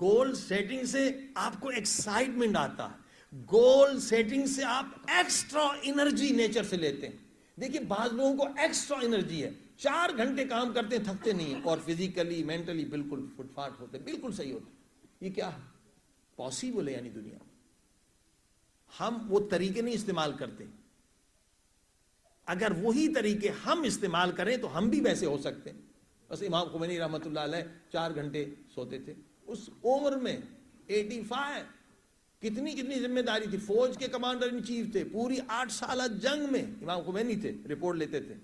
A: گول سیٹنگ سے آپ کو ایکسائٹمنٹ آتا ہے، گول سیٹنگ سے آپ ایکسٹرا انرجی نیچر سے لیتے ہیں. دیکھیے بعض لوگوں کو ایکسٹرا انرجی ہے، 4 گھنٹے کام کرتے ہیں تھکتے نہیں ہیں اور فزیکلی مینٹلی بالکل فٹ فاٹ ہوتے ہیں، بالکل صحیح ہوتے. یہ کیا ہے؟ پاسبل ہے. یعنی دنیا ہم وہ طریقے نہیں استعمال کرتے. اگر وہی طریقے ہم استعمال کریں تو ہم بھی ویسے ہو سکتے ہیں. بس امام خمینی رحمۃ اللہ علیہ 4 گھنٹے سوتے تھے اس عمر میں، 85. کتنی ذمہ داری تھی، فوج کے کمانڈر ان چیف تھے، پوری 8 سالہ جنگ میں امام خمینی تھے، رپورٹ لیتے تھے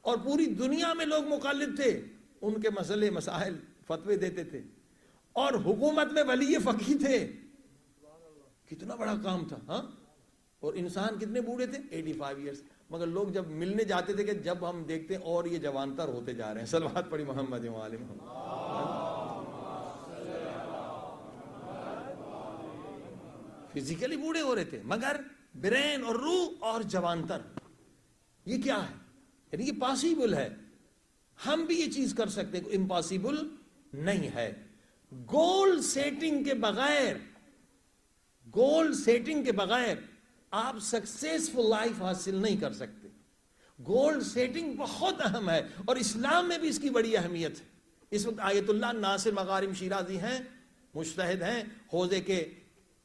A: اور پوری دنیا میں لوگ مخالف تھے، ان کے مسئلے مسائل فتوے دیتے تھے اور حکومت میں ولی فقیہ تھے. کتنا بڑا کام تھا. ہاں، اور انسان کتنے بوڑھے تھے؟ 85 ایئرس. مگر لوگ جب ملنے جاتے تھے کہ جب ہم دیکھتے ہیں اور یہ جوانتر ہوتے جا رہے ہیں. صلوات پڑھی محمد و آل محمد. فزیکلی بوڑھے ہو رہے تھے مگر برین اور روح اور جوانتر. یہ کیا ہے؟ یعنی یہ پاسبل ہے، ہم بھی یہ چیز کر سکتے ہیں، امپاسبل نہیں ہے. گول سیٹنگ کے بغیر آپ سکسیسفل لائف حاصل نہیں کر سکتے. گول سیٹنگ بہت اہم ہے اور اسلام میں بھی اس کی بڑی اہمیت ہے. اس وقت آیت اللہ ناصر مغارم شیرازی ہیں، مجتہد ہیں، حوزے کے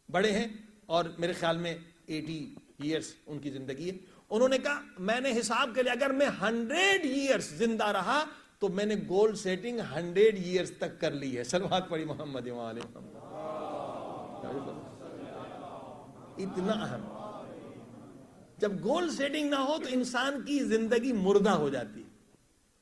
A: بڑے ہیں اور میرے خیال میں 80 ایئرس ان کی زندگی ہے. انہوں نے کہا میں نے حساب کے لیا اگر میں 100 ایئرس زندہ رہا تو میں نے گول سیٹنگ 100 ایئرس تک کر لی ہے. صلوات پڑھی محمد و آل محمد. اتنا اہم. جب گول سیٹنگ نہ ہو تو انسان کی زندگی مردہ ہو جاتی ہے،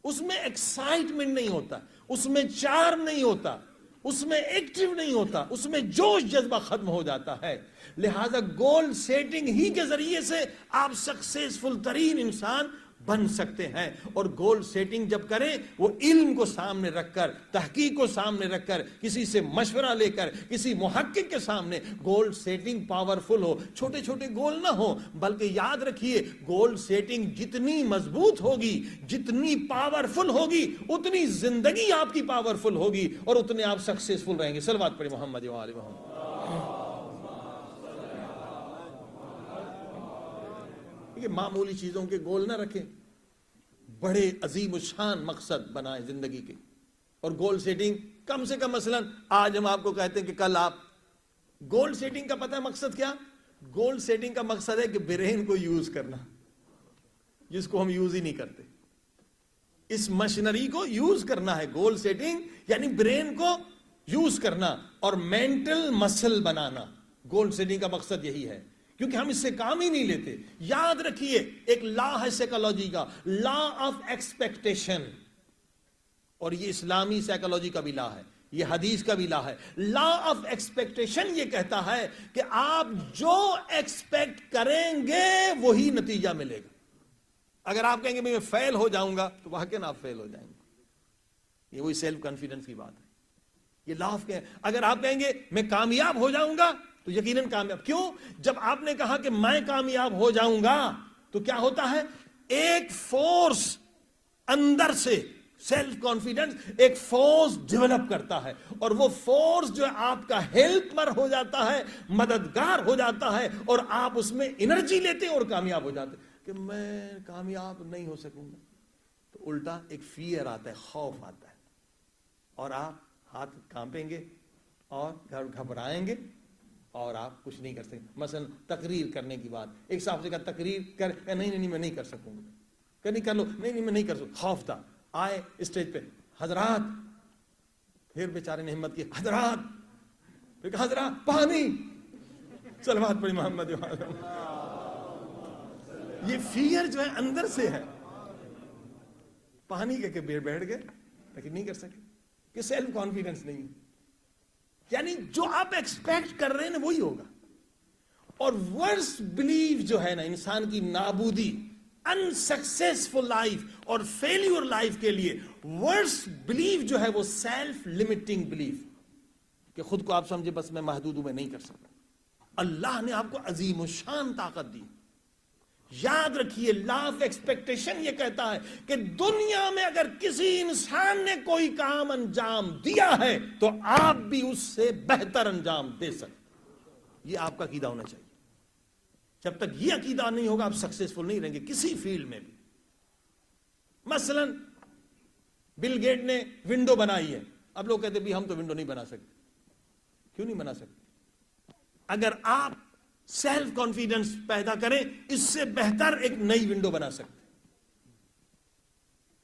A: اس میں ایکسائٹمنٹ نہیں ہوتا، اس میں چارم نہیں ہوتا، اس میں ایکٹیو نہیں ہوتا، اس میں جوش جذبہ ختم ہو جاتا ہے. لہذا گول سیٹنگ ہی کے ذریعے سے آپ سکسیسفل ترین انسان بن سکتے ہیں. اور گول سیٹنگ جب کریں وہ علم کو سامنے رکھ کر, تحقیق کو سامنے رکھ کر, کسی سے مشورہ لے کر, کسی محقق کے سامنے گول سیٹنگ پاورفل ہو. چھوٹے چھوٹے گول نہ ہو, بلکہ یاد رکھیے گول سیٹنگ جتنی مضبوط ہوگی, جتنی پاورفل ہوگی, اتنی زندگی آپ کی پاورفل ہوگی اور اتنے آپ سکسیسفل رہیں گے. صلوات پڑھیں محمد و آل محمد. یہ معمولی چیزوں کے گول نہ رکھیں, بڑے عظیم الشان مقصد بنائیں زندگی کے. اور گول سیٹنگ کم سے کم, مثلا آج ہم آپ کو کہتے ہیں کہ کل آپ, گول سیٹنگ کا پتہ ہے مقصد کیا؟ گول سیٹنگ کا مقصد ہے کہ برین کو یوز کرنا, جس کو ہم یوز ہی نہیں کرتے. اس مشینری کو یوز کرنا ہے گول سیٹنگ, یعنی برین کو یوز کرنا اور مینٹل مسل بنانا. گول سیٹنگ کا مقصد یہی ہے, کیونکہ ہم اس سے کام ہی نہیں لیتے. یاد رکھیے ایک لا ہے سائیکالوجی کا, لا آف ایکسپیکٹیشن, اور یہ اسلامی سائیکالوجی کا بھی لا ہے, یہ حدیث کا بھی لا ہے. لا آف ایکسپیکٹیشن یہ کہتا ہے کہ آپ جو ایکسپیکٹ کریں گے وہی نتیجہ ملے گا. اگر آپ کہیں گے میں فیل ہو جاؤں گا تو واقعی آپ فیل ہو جائیں گے. یہ وہی سیلف کانفیڈنس کی بات ہے. یہ لا آف, اگر آپ کہیں گے میں کامیاب ہو جاؤں گا تو یقیناً کامیاب. کیوں؟ جب آپ نے کہا کہ میں کامیاب ہو جاؤں گا تو کیا ہوتا ہے, ایک فورس اندر سے, سیلف کانفیڈنس ایک فورس ڈیولپ کرتا ہے, اور وہ فورس جو ہے آپ کا ہیلپر ہو جاتا ہے, مددگار ہو جاتا ہے, اور آپ اس میں انرجی لیتے ہیں اور کامیاب ہو جاتے ہیں. کہ میں کامیاب نہیں ہو سکوں گا تو الٹا ایک فیئر آتا ہے, خوف آتا ہے, اور آپ ہاتھ کانپیں گے اور گھبرائیں گے اور آپ کچھ نہیں کر سکیں. مثلا تقریر کرنے کی بات, ایک صاحب سے کہا تقریر کر, نہیں میں نہیں کر سکوں گا. کہ نہیں کر لو, نہیں میں نہیں کر سکوں. خوف تھا. آئے اسٹیج پہ, حضرات, پھر بیچارے نے ہمت کی, حضرات, پھر کہا حضرات پانی. صلوات پڑھی محمد. یہ فیئر جو ہے اندر سے ہے, پانی کے بیٹھ گئے لیکن نہیں کر سکے, کہ سیلف کانفیڈنس نہیں. یعنی جو آپ ایکسپیکٹ کر رہے ہیں وہی ہوگا. اور ورس بلیف جو ہے نا انسان کی نابودی, انسکسیسفل لائف اور فیلیور لائف کے لیے ورس بلیف جو ہے وہ سیلف لمیٹنگ بلیف, کہ خود کو آپ سمجھے بس میں محدود ہوں, میں نہیں کر سکتا. اللہ نے آپ کو عظیم الشان طاقت دی. یاد رکھیے لا آف ایکسپیکٹیشن یہ کہتا ہے کہ دنیا میں اگر کسی انسان نے کوئی کام انجام دیا ہے تو آپ بھی اس سے بہتر انجام دے سکتے. یہ آپ کا عقیدہ ہونا چاہیے. جب تک یہ عقیدہ نہیں ہوگا آپ سکسیسفل نہیں رہیں گے کسی فیلڈ میں بھی. مثلا بل گیٹ نے ونڈو بنائی ہے, اب لوگ کہتے ہیں ہم تو ونڈو نہیں بنا سکتے. کیوں نہیں بنا سکتے؟ اگر آپ سیلف کانفیڈنس پیدا کریں اس سے بہتر ایک نئی ونڈو بنا سکتے.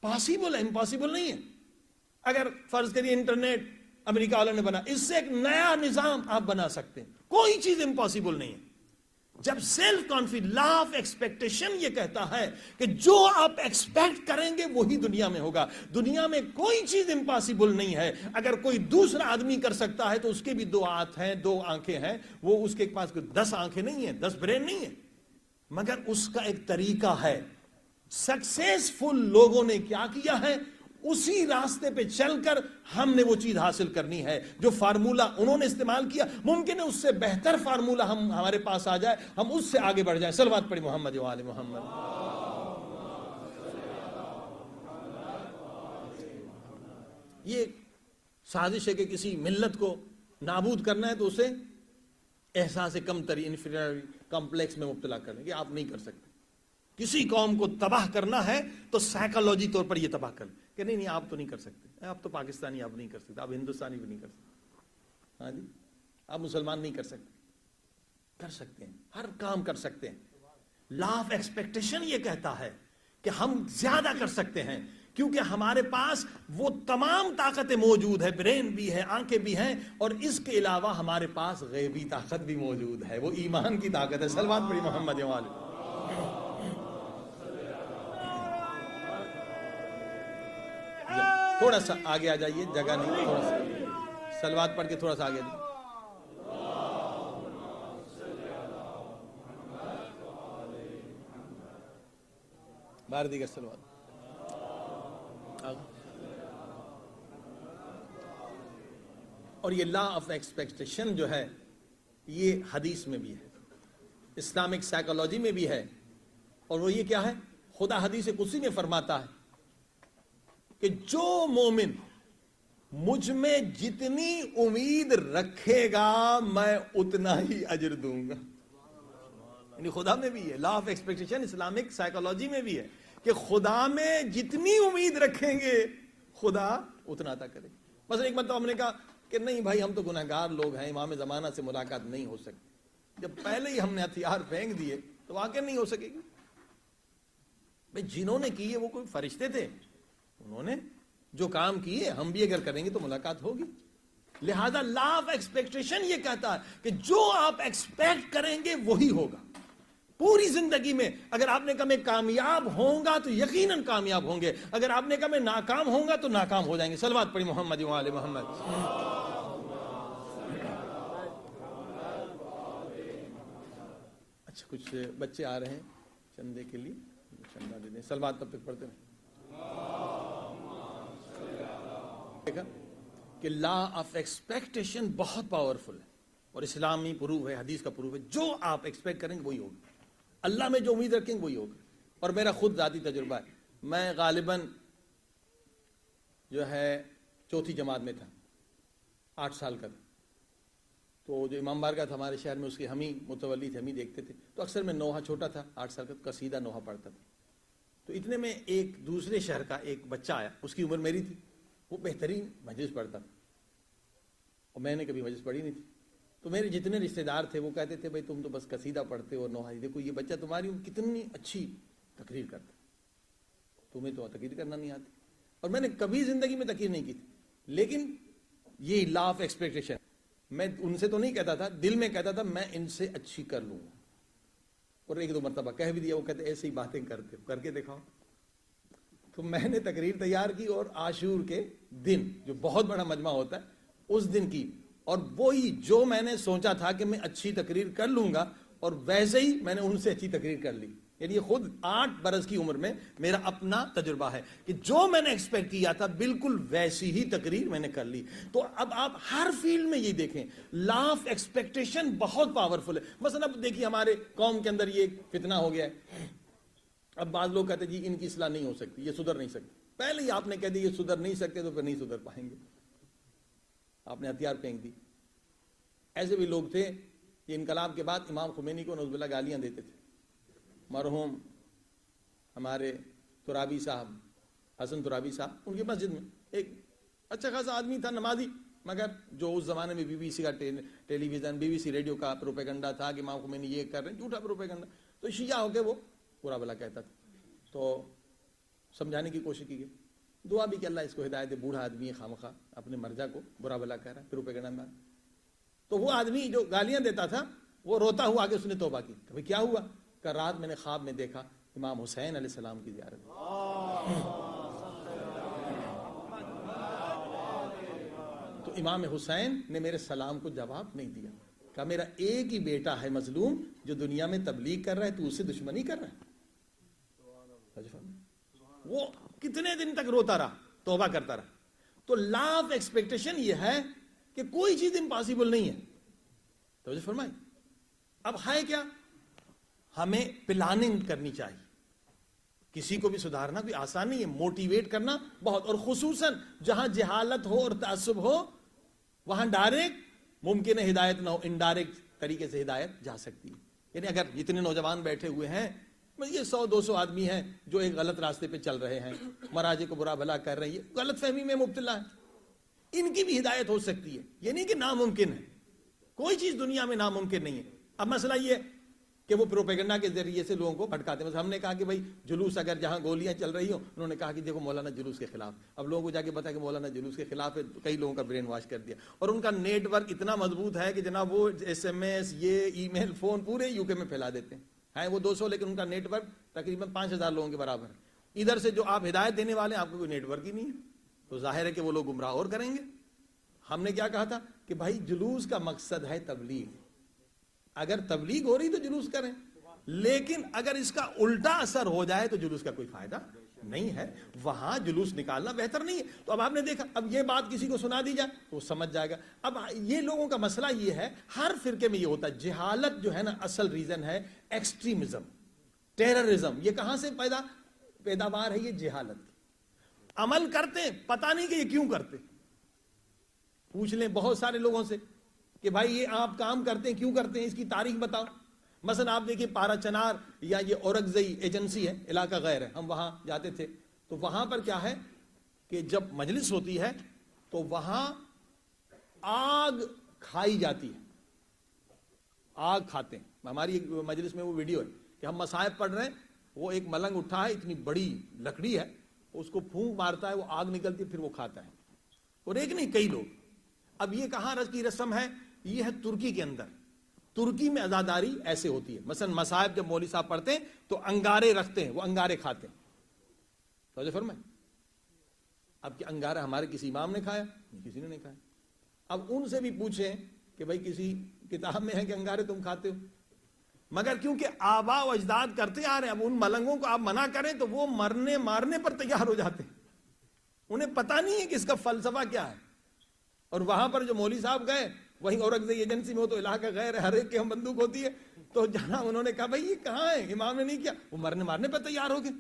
A: پاسبل ہے, امپاسبل نہیں ہے. اگر فرض کریے انٹرنیٹ امریکہ والوں نے بنا, اس سے ایک نیا نظام آپ بنا سکتے ہیں. کوئی چیز امپاسبل نہیں ہے. جب self confidence, law of expectation یہ کہتا ہے کہ جو آپ ایکسپیکٹ کریں گے وہی دنیا میں ہوگا. دنیا میں کوئی چیز امپاسبل نہیں ہے. اگر کوئی دوسرا آدمی کر سکتا ہے تو اس کے بھی 2 ہاتھ ہیں, 2 آنکھیں ہیں, وہ اس کے پاس 10 آنکھیں نہیں ہیں, 10 برین نہیں ہیں, مگر اس کا ایک طریقہ ہے. سکسیسفل لوگوں نے کیا کیا ہے, اسی راستے پہ چل کر ہم نے وہ چیز حاصل کرنی ہے. جو فارمولہ انہوں نے استعمال کیا, ممکن ہے اس سے بہتر فارمولہ ہمارے پاس آ جائے, ہم اس سے آگے بڑھ جائیں. صلوات پڑھی محمد و آل محمد. یہ سازش ہے کہ کسی ملت کو نابود کرنا ہے تو اسے احساس کمتری, انفیریئر کمپلیکس میں مبتلا کریں کہ آپ نہیں کر سکتے. کسی قوم کو تباہ کرنا ہے تو سائیکالوجی طور پر یہ تباہ کر کہ نہیں آپ تو نہیں کر سکتے, آپ تو پاکستانی آپ نہیں کر سکتے, آپ ہندوستانی بھی نہیں کر سکتے, ہاں جی آپ مسلمان نہیں کر سکتے. کر سکتے ہیں, ہر کام کر سکتے ہیں. لا آف ایکسپیکٹیشن یہ کہتا ہے کہ ہم زیادہ کر سکتے ہیں کیونکہ ہمارے پاس وہ تمام طاقتیں موجود ہے, برین بھی ہے, آنکھیں بھی ہیں, اور اس کے علاوہ ہمارے پاس غیبی طاقت بھی موجود ہے, وہ ایمان کی طاقت ہے. صلوات پڑھی محمد و آل. تھوڑا سا آگے آ جائیے, جگہ نہیں, تھوڑا سا صلوات پڑھ کے تھوڑا سا آگے جائیے. بار دیگر سلوات. اور یہ لا آف ایکسپیکٹیشن جو ہے یہ حدیث میں بھی ہے, اسلامک سائیکالوجی میں بھی ہے, اور وہ یہ کیا ہے, خدا حدیث قدسی میں فرماتا ہے کہ جو مومن مجھ میں جتنی امید رکھے گا میں اتنا ہی اجر دوں گا. یعنی خدا میں بھی ہے, law of expectation Islamic psychology میں بھی ہے کہ خدا میں جتنی امید رکھیں گے خدا اتنا عطا کرے. بس ایک مرتبہ ہم نے کہا کہ نہیں بھائی ہم تو گنہگار لوگ ہیں, امام زمانہ سے ملاقات نہیں ہو سکتی. جب پہلے ہی ہم نے ہتھیار پھینک دیے تو واقعی نہیں ہو سکے گی. بھائی جنہوں نے کیے وہ کوئی فرشتے تھے, انہوں نے جو کام کیے ہم بھی اگر کریں گے تو ملاقات ہوگی. لہذا لا آف ایکسپیکٹیشن یہ کہتا ہے کہ جو آپ ایکسپیکٹ کریں گے وہی ہوگا. پوری زندگی میں اگر آپ نے کہا میں کامیاب ہوں گا تو یقیناً کامیاب ہوں گے, اگر آپ نے کہا میں ناکام ہوں گا تو ناکام ہو جائیں گے. صلوات پڑھی محمد و آل محمد. اچھا کچھ بچے آ رہے ہیں چندے کے لیے, چندہ دے دیں. صلوات تب تک پڑھتے ہیں. کہ لا آف ایکسپیکٹیشن بہت پاورفل ہے اور اسلامی پروف ہے, حدیث کا پروف ہے. جو آپ ایکسپیکٹ کریں گے وہی ہوگا, اللہ میں جو امید رکھیں گے وہی ہوگا. اور میرا خود ذاتی تجربہ ہے, میں غالباً جو ہے چوتھی جماعت میں تھا, 8 سال کا تھا. تو جو امام بارگاہ تھا ہمارے شہر میں اس کے ہم ہی متولی تھے, ہم ہی دیکھتے تھے. تو اکثر میں نوحہ, چھوٹا تھا 8 سال کا, قصیدہ نوحہ پڑھتا تھا. تو اتنے میں ایک دوسرے شہر کا ایک بچہ آیا, اس کی عمر میری تھی, وہ بہترین مجلس پڑھتا تھا اور میں نے کبھی مجلس پڑھی نہیں تھی. تو میرے جتنے رشتہ دار تھے وہ کہتے تھے بھائی تم تو بس قصیدہ پڑھتے ہو نوحہ, دیکھو یہ بچہ تمہاری کتنی اچھی تقریر کرتا, تمہیں تو تقریر کرنا نہیں آتی. اور میں نے کبھی زندگی میں تقریر نہیں کی تھی, لیکن یہ لا آف ایکسپیکٹیشن, میں ان سے تو نہیں کہتا تھا, دل میں کہتا تھا میں ان سے اچھی کر لوں گا. اور 1-2 مرتبہ کہہ بھی دیا, وہ کہتے ایسے ہی باتیں کرتے کر کے دکھاؤ. تو میں نے تقریر تیار کی اور عاشور کے دن جو بہت بڑا مجمع ہوتا ہے اس دن کی, اور وہی جو میں نے سوچا تھا کہ میں اچھی تقریر کر لوں گا اور ویسے ہی میں نے ان سے اچھی تقریر کر لی. یعنی یہ خود 8 برس کی عمر میں میرا اپنا تجربہ ہے کہ جو میں نے ایکسپیکٹ کیا تھا بالکل ویسی ہی تقریر میں نے کر لی. تو اب آپ ہر فیلڈ میں یہ دیکھیں لا آف ایکسپیکٹیشن بہت پاورفل ہے. مثلا اب دیکھیے ہمارے قوم کے اندر یہ فتنہ ہو گیا ہے. اب بعض لوگ کہتے ہیں جی ان کی اصلاح نہیں ہو سکتی, یہ سدھر نہیں سکتے. پہلے ہی آپ نے کہہ دی یہ سدھر نہیں سکتے تو پھر نہیں سدھر پائیں گے, آپ نے ہتھیار پھینک دی. ایسے بھی لوگ تھے یہ انقلاب کے بعد امام خمینی کو نعوذ باللہ گالیاں دیتے تھے. مرحوم ہمارے ترابی صاحب, حسن ترابی صاحب, ان کی مسجد میں ایک اچھا خاصا آدمی تھا, نمازی, مگر جو اس زمانے میں بی بی سی کا television, B B C radio کا پروپیگنڈا تھا کہ امام خمینی یہ کر رہے ہیں, جھوٹا پروپیگنڈا. تو شیعہ ہو کے وہ برا بلا کہتا تھا. تو سمجھانے کی کوشش کی گئی, دعا بھی کہ اللہ اس کو ہدایت دے, بوڑھا آدمی ہے خامخواہ اپنے مرجع کو برا بلا کہہ رہا ہے, پروپیگنڈا میں. تو وہ آدمی جو گالیاں دیتا تھا وہ روتا ہوا آگے اس نے توبہ کی. کہ کیا ہوا؟ کہ رات میں نے خواب میں دیکھا امام حسین علیہ السلام کی زیارت. تو امام حسین نے میرے سلام کو جواب نہیں دیا, کہا میرا ایک ہی بیٹا ہے مظلوم جو دنیا میں تبلیغ کر رہا ہے, تو اس سے دشمنی کر رہا ہے. وہ کتنے دن تک روتا رہا, توبہ کرتا رہا. تو لا آف ایکسپیکٹیشن یہ ہے کہ کوئی چیز امپاسبل نہیں ہے. توجہ فرمائیں. اب ہے کیا, ہمیں پلاننگ کرنی چاہیے. کسی کو بھی سدھارنا کوئی آسان نہیں ہے, موٹیویٹ کرنا بہت, اور خصوصاً جہاں جہالت ہو اور تعصب ہو وہاں ڈائریکٹ ممکن ہے ہدایت نہ ہو, انڈائریکٹ طریقے سے ہدایت جا سکتی ہے. یعنی اگر جتنے نوجوان بیٹھے ہوئے ہیں, یہ 100-200 آدمی ہیں جو ایک غلط راستے پہ چل رہے ہیں, مراجع کو برا بھلا کر رہے ہیں, یہ غلط فہمی میں مبتلا ہے, ان کی بھی ہدایت ہو سکتی ہے. یہ نہیں کہ ناممکن ہے, کوئی چیز دنیا میں ناممکن نہیں ہے. اب مسئلہ یہ کہ وہ پروپیگنڈا کے ذریعے سے لوگوں کو بھٹکاتے ہیں. ہم نے کہا کہ بھائی جلوس اگر جہاں گولیاں چل رہی ہوں, انہوں نے کہا کہ دیکھو مولانا جلوس کے خلاف. اب لوگوں کو جا کے بتا کہ مولانا جلوس کے خلاف ہے, کئی لوگوں کا برین واش کر دیا. اور ان کا نیٹ ورک اتنا مضبوط ہے کہ جناب وہ SMS, یہ ای میل, فون پورے UK میں پھیلا دیتے ہیں. ہیں وہ 200, لیکن ان کا نیٹ ورک تقریباً 5000 لوگوں کے برابر ہے. ادھر سے جو آپ ہدایت دینے والے ہیں آپ کو کوئی نیٹ ورک ہی نہیں ہے, تو ظاہر ہے کہ وہ لوگ گمراہ اور کریں گے. ہم نے کیا کہا تھا کہ بھائی جلوس کا مقصد ہے تبلیغ. اگر تبلیغ ہو رہی تو جلوس کریں, لیکن اگر اس کا الٹا اثر ہو جائے تو جلوس کا کوئی فائدہ نہیں ہے، وہاں جلوس نکالنا بہتر نہیں ہے۔ تو اب آپ نے دیکھا، اب یہ بات کسی کو سنا دی جائے تو وہ سمجھ جائے گا۔ اب یہ لوگوں کا مسئلہ یہ ہے، ہر فرقے میں یہ ہوتا ہے، جہالت جو ہے نا اصل ریزن ہے ایکسٹریمزم، ٹیررزم۔ یہ کہاں سے پیداوار ہے؟ یہ جہالت کی۔ عمل کرتے ہیں، پتہ نہیں کہ یہ کیوں کرتے۔ پوچھ لیں بہت سارے لوگوں سے کہ بھائی یہ آپ کام کرتے ہیں کیوں کرتے ہیں، اس کی تاریخ بتاؤ۔ مثلا آپ دیکھیں پارا چنار یا یہ اورکزئی ایجنسی ہے، علاقہ غیر ہے، ہم وہاں جاتے تھے تو وہاں پر کیا ہے کہ جب مجلس ہوتی ہے تو وہاں آگ کھائی جاتی ہے، آگ کھاتے ہیں۔ ہماری ایک مجلس میں وہ ویڈیو ہے کہ ہم مصائب پڑھ رہے ہیں، وہ ایک ملنگ اٹھا ہے، اتنی بڑی لکڑی ہے، اس کو پھونک مارتا ہے، وہ آگ نکلتی ہے، پھر وہ کھاتا ہے، اور ایک نہیں کئی لوگ۔ اب یہ کہاں کی رسم ہے؟ یہ ہے ترکی کے اندر۔ ترکی میں عزاداری ایسے ہوتی ہے، مثلا مصائب جب مولوی صاحب پڑھتے ہیں تو انگارے رکھتے ہیں، وہ انگارے کھاتے ہیں۔ توجہ فرمائیں۔ اب کیا انگارہ ہمارے کسی امام نے کھایا؟ کسی نے نہیں کھایا۔ اب ان سے بھی پوچھیں کہ بھائی کسی کتاب میں ہے کہ انگارے تم کھاتے ہو؟ مگر کیونکہ آبا و اجداد کرتے آ رہے ہیں، اب ان ملنگوں کو آپ منع کریں تو وہ مرنے مارنے پر تیار ہو جاتے ہیں، انہیں پتہ نہیں ہے کہ اس کا فلسفہ کیا ہے۔ اور وہاں پر جو مولوی صاحب گئے، وہیں اورکزئی ایجنسی میں ہو تو علاقہ غیر ہے، ہر ایک کے ہم بندوق ہوتی ہے، تو جہاں انہوں نے کہا بھائی یہ کہاں ہے، امام نے نہیں کیا، وہ مرنے مارنے پر تیار ہو گئے،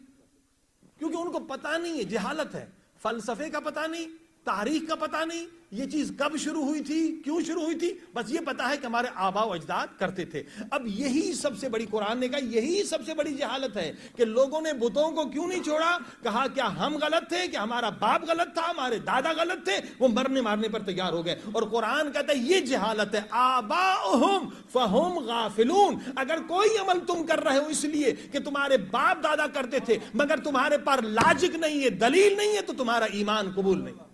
A: کیونکہ ان کو پتہ نہیں ہے، جہالت ہے، فلسفے کا پتہ نہیں، تاریخ کا پتہ نہیں، یہ چیز کب شروع ہوئی تھی، کیوں شروع ہوئی تھی، بس یہ پتہ ہے کہ ہمارے آبا و اجداد کرتے تھے۔ اب یہی سب سے بڑی، قرآن نے کہا یہی سب سے بڑی جہالت ہے کہ لوگوں نے بتوں کو کیوں نہیں چھوڑا۔ کہا کیا ہم غلط تھے، کہ ہمارا باپ غلط تھا، ہمارے دادا غلط تھے، وہ مرنے مارنے پر تیار ہو گئے۔ اور قرآن کہتا ہے یہ جہالت ہے، آباؤہم فہم غافلون۔ اگر کوئی عمل تم کر رہے ہو اس لیے کہ تمہارے باپ دادا کرتے تھے مگر تمہارے پاس لاجک نہیں ہے، دلیل نہیں ہے، تو تمہارا ایمان قبول نہیں۔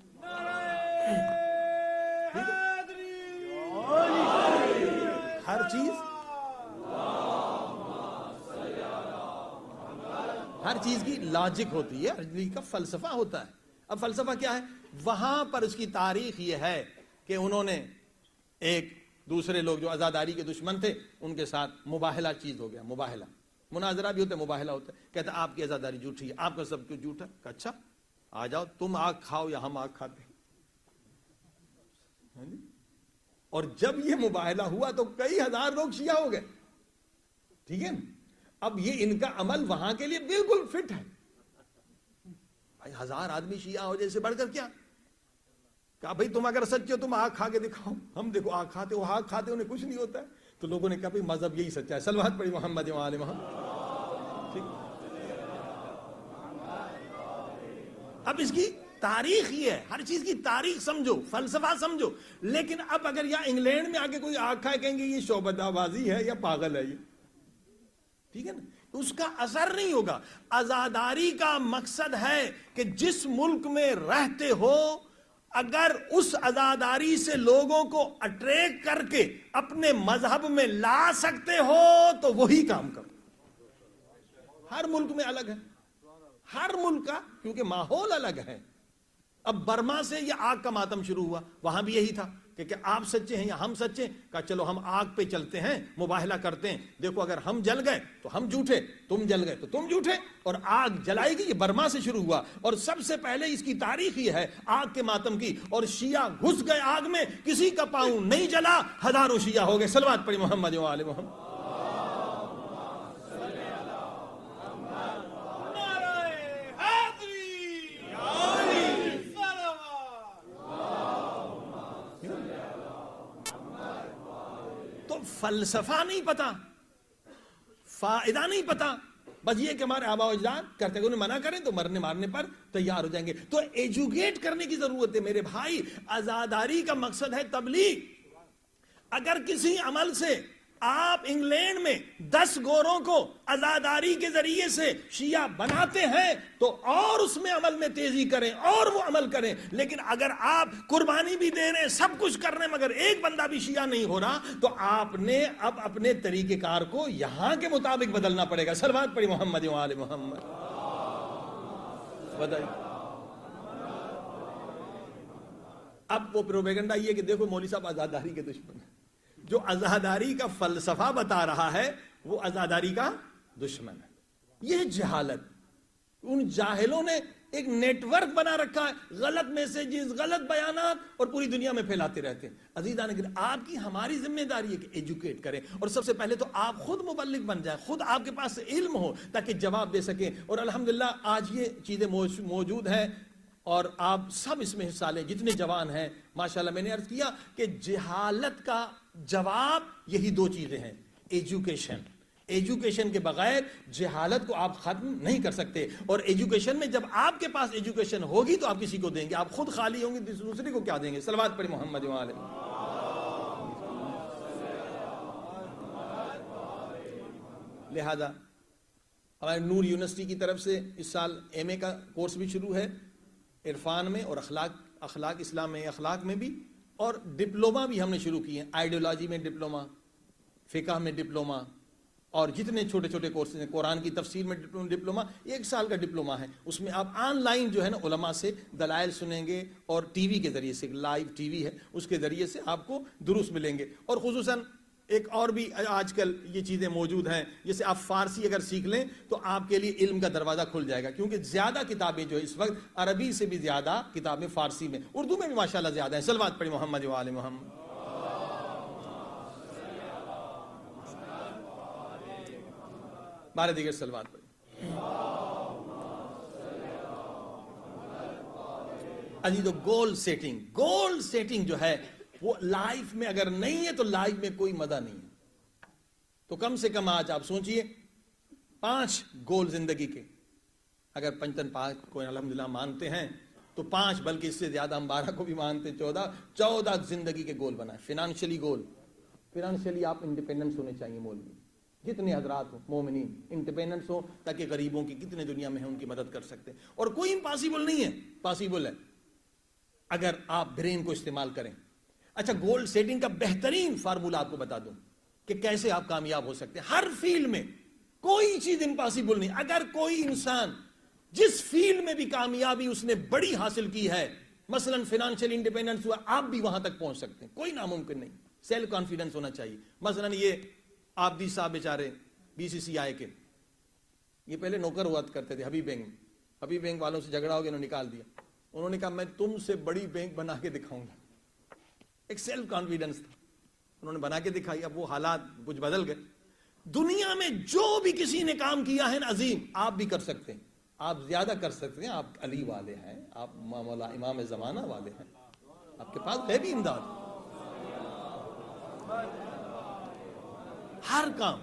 A: ہر چیز کی لاجک ہوتی ہے، ہر چیز کا فلسفہ ہوتا ہے۔ اب فلسفہ کیا ہے؟ وہاں پر اس کی تاریخ یہ ہے کہ انہوں نے ایک دوسرے لوگ جو عزاداری کے دشمن تھے ان کے ساتھ مباہلہ چیز ہو گیا، مباہلہ، مناظرہ بھی ہوتا ہے، مباہلہ ہوتا ہے۔ کہتا ہے آپ کی عزاداری جھوٹی ہے، آپ کا سب کچھ جھوٹا ہے۔ اچھا آ جاؤ، تم آگ کھاؤ یا ہم آگ کھاتے ہیں۔ اور جب یہ مباہلہ ہوا تو کئی ہزار لوگ شیعہ ہو گئے، ٹھیک ہے۔ اب یہ ان کا عمل وہاں کے لیے بالکل فٹ ہے۔ بھائی 1000 آدمی شیعہ ہو جیسے بڑھ کر کیا؟ کہا بھائی تم اگر سچے ہو تم آگ کھا کے دکھاؤ، ہم دیکھو آگ کھاتے ہو، آگ کھاتے انہیں کچھ نہیں ہوتا ہے۔ تو لوگوں نے کہا بھائی مذہب یہی سچا ہے، صلوات پڑھی محمد و آل محمد۔ ٹھیک، اب اس کی تاریخ یہ ہے، ہر چیز کی تاریخ سمجھو، فلسفہ سمجھو۔ لیکن اب اگر یا انگلینڈ میں آگے کوئی آگ کھائے کہیں گے یہ شعبدہ بازی ہے یا پاگل ہے یہ، ٹھیک ہے نا، اس کا اثر نہیں ہوگا۔ عزاداری کا مقصد ہے کہ جس ملک میں رہتے ہو اگر اس عزاداری سے لوگوں کو اٹریکٹ کر کے اپنے مذہب میں لا سکتے ہو تو وہی کام کرو۔ ہر ملک میں الگ ہے، ہر ملک کا کیونکہ ماحول الگ ہے۔ اب برما سے یہ آگ کا ماتم شروع ہوا، وہاں بھی یہی تھا کہ آپ سچے ہیں یا ہم سچے ہیں۔ کہا چلو ہم آگ پہ چلتے ہیں، مباہلہ کرتے ہیں، دیکھو اگر ہم جل گئے تو ہم جھوٹے، تم جل گئے تو تم جھوٹے، اور آگ جلائے گی۔ یہ برما سے شروع ہوا، اور سب سے پہلے اس کی تاریخ یہ ہے آگ کے ماتم کی۔ اور شیعہ گھس گئے آگ میں، کسی کا پاؤں نہیں جلا، ہزاروں شیعہ ہو گئے۔ صلوات پڑھی محمد و آل محمد۔ فلسفہ نہیں پتا، فائدہ نہیں پتا، بس یہ کہ ہمارے آبا و اجداد کرتے ہیں، انہیں منع کریں تو مرنے مارنے پر تیار ہو جائیں گے۔ تو ایجوکیٹ کرنے کی ضرورت ہے میرے بھائی۔ عزاداری کا مقصد ہے تبلیغ۔ اگر کسی عمل سے آپ انگلینڈ میں 10 گوروں کو عزاداری کے ذریعے سے شیعہ بناتے ہیں تو اور اس میں عمل میں تیزی کریں اور وہ عمل کریں۔ لیکن اگر آپ قربانی بھی دے رہے ہیں، سب کچھ کر رہے ہیں، مگر ایک بندہ بھی شیعہ نہیں ہو رہا، تو آپ نے اب اپنے طریقہ کار کو یہاں کے مطابق بدلنا پڑے گا۔ صلوات پڑھی محمد و آل محمد۔ بتائیے اب وہ پروپیگنڈا یہ کہ دیکھو مولوی صاحب عزاداری کے دشمن ہیں۔ جو عزاداری کا فلسفہ بتا رہا ہے وہ عزاداری کا دشمن ہے. یہ جہالت، ان جاہلوں نے ایک نیٹ ورک بنا رکھا ہے، غلط میسیجز، غلط بیانات، اور پوری دنیا میں پھیلاتے رہتے ہیں. عزیزان گرامی، آپ کی ہماری ذمہ داری ہے کہ ایجوکیٹ کریں، اور سب سے پہلے تو آپ خود مبلغ بن جائیں، خود آپ کے پاس علم ہو تاکہ جواب دے سکیں. اور الحمدللہ آج یہ چیزیں موجود ہیں اور آپ سب اس میں حصہ لیں، جتنے جوان ہیں ماشاءاللہ. میں نے عرض کیا کہ جہالت کا جواب یہی دو چیزیں ہیں: ایجوکیشن. ایجوکیشن کے بغیر جہالت کو آپ ختم نہیں کر سکتے، اور ایجوکیشن میں جب آپ کے پاس ایجوکیشن ہوگی تو آپ کسی کو دیں گے. آپ خود خالی ہوں گے دوسرے کو کیا دیں گے؟ صلوات پڑھیں محمد و آلہ. لہذا ہمارے نور یونیورسٹی کی طرف سے اس سال ایم اے کا کورس بھی شروع ہے، عرفان میں اور اخلاق اسلام میں، اخلاق میں بھی، اور ڈپلوما بھی ہم نے شروع کی ہیں. آئیڈیالوجی میں ڈپلوما، فقہ میں ڈپلوما، اور جتنے چھوٹے چھوٹے کورسز ہیں، قرآن کی تفسیر میں ڈپلوما. 1 سال کا ڈپلوما ہے. اس میں آپ آن لائن جو ہے نا علماء سے دلائل سنیں گے، اور ٹی وی کے ذریعے سے، لائیو ٹی وی ہے اس کے ذریعے سے آپ کو دروس ملیں گے. اور خصوصاً ایک اور بھی آج کل یہ چیزیں موجود ہیں، جیسے آپ فارسی اگر سیکھ لیں تو آپ کے لیے علم کا دروازہ کھل جائے گا، کیونکہ زیادہ کتابیں جو ہے اس وقت عربی سے بھی زیادہ کتابیں فارسی میں، اردو میں بھی ماشاءاللہ زیادہ ہیں. صلوات پڑھیں محمد و آل محمد. بارہ دیگر صلوات پڑھیں. عزیزو، گول سیٹنگ جو ہے وہ لائف میں اگر نہیں ہے تو لائف میں کوئی مزہ نہیں ہے. تو کم سے کم آج آپ سوچئے 5 گول زندگی کے، اگر پنجتن پاک کو الحمدللہ مانتے ہیں تو 5، بلکہ اس سے زیادہ ہم 12 کو بھی مانتے ہیں، 14 زندگی کے گول بنائیں. فائنانشلی گول، فائنانشلی آپ انڈیپینڈنس ہونے چاہیے. مولوی جتنے حضرات ہوں مومنین انڈیپینڈنس ہو تاکہ غریبوں کی کتنے دنیا میں ہیں ان کی مدد کر سکتے ہیں. اور کوئی امپاسبل نہیں ہے، پاسبل ہے اگر آپ برین کو استعمال کریں. اچھا، گول سیٹنگ کا بہترین فارمولہ آپ کو بتا دوں کہ کیسے آپ کامیاب ہو سکتے ہیں. ہر فیلڈ میں کوئی چیز امپاسبل نہیں. اگر کوئی انسان جس فیلڈ میں بھی کامیابی اس نے بڑی حاصل کی ہے، مثلا فائنانشیل انڈیپینڈنس ہوا، آپ بھی وہاں تک پہنچ سکتے ہیں. کوئی ناممکن نہیں. سیلف کانفیڈنس ہونا چاہیے. مثلا یہ آبدی صاحب بیچارے BCCI کے، یہ پہلے نوکر ہوا کرتے تھے حبیب بینک والوں سے جھگڑا ہو گیا، انہوں نے نکال دیا. انہوں نے کہا میں تم سے بڑی بینک بنا کے دکھاؤں گا. ایک سیلف کانفیڈنس تھا، انہوں نے بنا کے دکھائی. اب وہ حالات کچھ بدل گئے. دنیا میں جو بھی کسی نے کام کیا ہے عظیم، آپ بھی کر سکتے ہیں. آپ زیادہ کر سکتے ہیں. آپ علی والے ہیں، آپ مولا امام زمانہ والے ہیں، آپ کے پاس غیبی امداد. ہر کام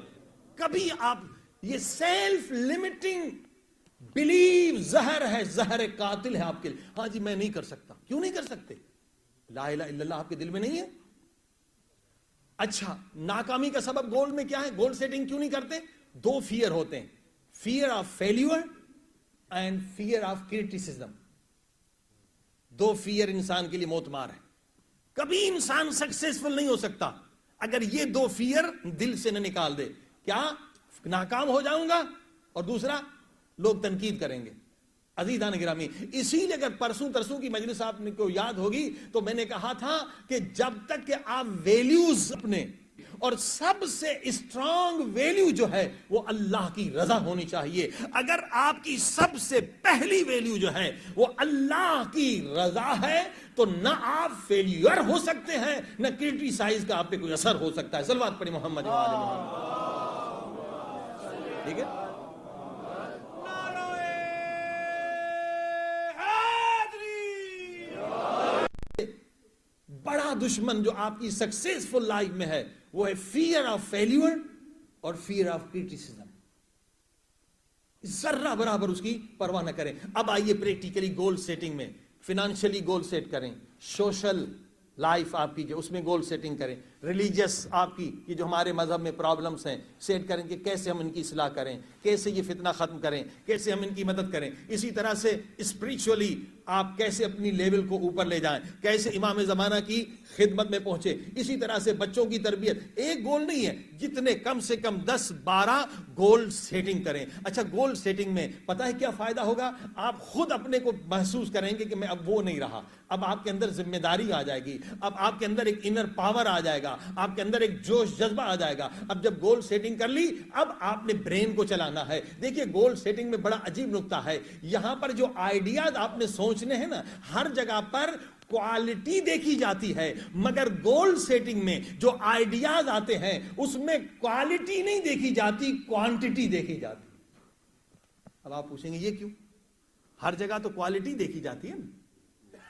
A: کبھی آپ یہ سیلف لمیٹنگ بلیو زہر ہے، زہر قاتل ہے آپ کے لیے. ہاں جی میں نہیں کر سکتا. کیوں نہیں کر سکتے؟ لا الہ الا اللہ آپ کے دل میں نہیں ہے. اچھا، ناکامی کا سبب گول میں کیا ہے؟ گول سیٹنگ کیوں نہیں کرتے؟ 2 فیئر ہوتے ہیں، fear of failure and fear of criticism. 2 fear انسان کے لیے موت مار ہے. کبھی انسان سکسیسفل نہیں ہو سکتا اگر یہ 2 فیئر دل سے نہ نکال دے. کیا؟ ناکام ہو جاؤں گا، اور دوسرا لوگ تنقید کریں گے. عزیزان گرامی، اسی لیے اگر پرسوں ترسوں کی مجلس آپ کو یاد ہوگی تو میں نے کہا تھا کہ جب تک کہ آپ ویلیوز اپنے، اور سب سے اسٹرانگ ویلیو جو ہے وہ اللہ کی رضا ہونی چاہیے. اگر آپ کی سب سے پہلی ویلیو جو ہے وہ اللہ کی رضا ہے تو نہ آپ فیلیئر ہو سکتے ہیں، نہ کرٹیسائز کا آپ پہ کوئی اثر ہو سکتا ہے. صلوات پڑھیں محمد و آل محمد. ٹھیک ہے؟ بڑا دشمن جو آپ کی سکسیسفل لائف میں ہے وہ ہے فیئر آف فیلیور اور فیئر آف کریٹیسزم. ذرہ برابر اس کی پرواہ نہ کریں. اب آئیے پریکٹیکلی گول سیٹنگ میں. فائنانشلی گول سیٹ کریں، سوشل لائف آپ کی جو اس میں گول سیٹنگ کریں، ریلیجیس آپ کی یہ جو ہمارے مذہب میں پرابلمس ہیں سیٹ کریں کہ کیسے ہم ان کی اصلاح کریں، کیسے یہ فتنہ ختم کریں، کیسے ہم ان کی مدد کریں. اسی طرح سے اسپریچولی آپ کیسے اپنی لیول کو اوپر لے جائیں, کیسے امام زمانہ کی خدمت میں پہنچے. اسی طرح سے بچوں کی تربیت, ایک گول نہیں ہے, جتنے کم سے کم 10-12 گول سیٹنگ کریں. اچھا, گول سیٹنگ میں پتہ ہے کیا فائدہ ہوگا؟ آپ خود اپنے کو محسوس کریں گے کہ میں اب وہ نہیں رہا. اب آپ کے اندر ذمہ داری آ جائے گی, اب آپ کے اندر ایک انر پاور آ جائے گا, آپ کے اندر ایک جوش جذبہ آ جائے گا. اب جب گول سیٹنگ کر لی, اب آپ نے برین کو چلانا ہے. دیکھیے گول سیٹنگ میں بڑا عجیب نکتہ ہے, یہاں پر جو آئیڈیاز آپ نے سوچنے ہیں نا, ہر جگہ پر کوالٹی دیکھی جاتی ہے, مگر گول سیٹنگ میں جو آئیڈیاز آتے ہیں اس میں کوالٹی نہیں دیکھی جاتی, کوانٹٹی دیکھی جاتی. اب آپ پوچھیں گے یہ کیوں؟ ہر جگہ تو کوالٹی دیکھی جاتی ہے نا,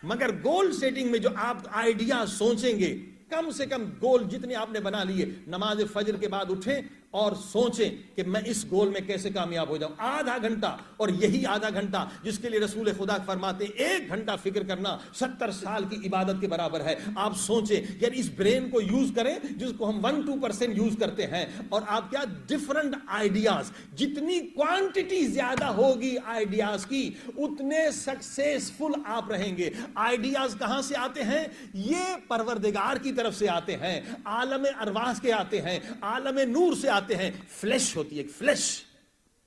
A: مگر گول سیٹنگ میں جو آپ آئیڈیاز سوچیں گے, کم سے کم گول جتنے آپ نے بنا لیے, نماز فجر کے بعد اٹھیں اور سوچیں کہ میں اس گول میں کیسے کامیاب ہو جاؤں. آدھا گھنٹہ, اور یہی آدھا گھنٹہ جس کے لیے رسول خدا فرماتے ہیں 1 گھنٹہ فکر کرنا 70 سال کی عبادت کے برابر ہے. آپ سوچیں, یعنی اس برین کو یوز کریں جس کو ہم 1-2% یوز کرتے ہیں, اور آپ کیا ڈفرنٹ آئیڈیاز, جتنی کوانٹٹی زیادہ ہوگی آئیڈیاز کی اتنے سکسیسفل آپ رہیں گے. آئیڈیاز کہاں سے آتے ہیں؟ یہ پروردگار کی طرف سے آتے ہیں, عالم ارواح کے آتے ہیں, عالم نور سے آتے ہیں. فلیش ہوتی ہے, ایک فلیش,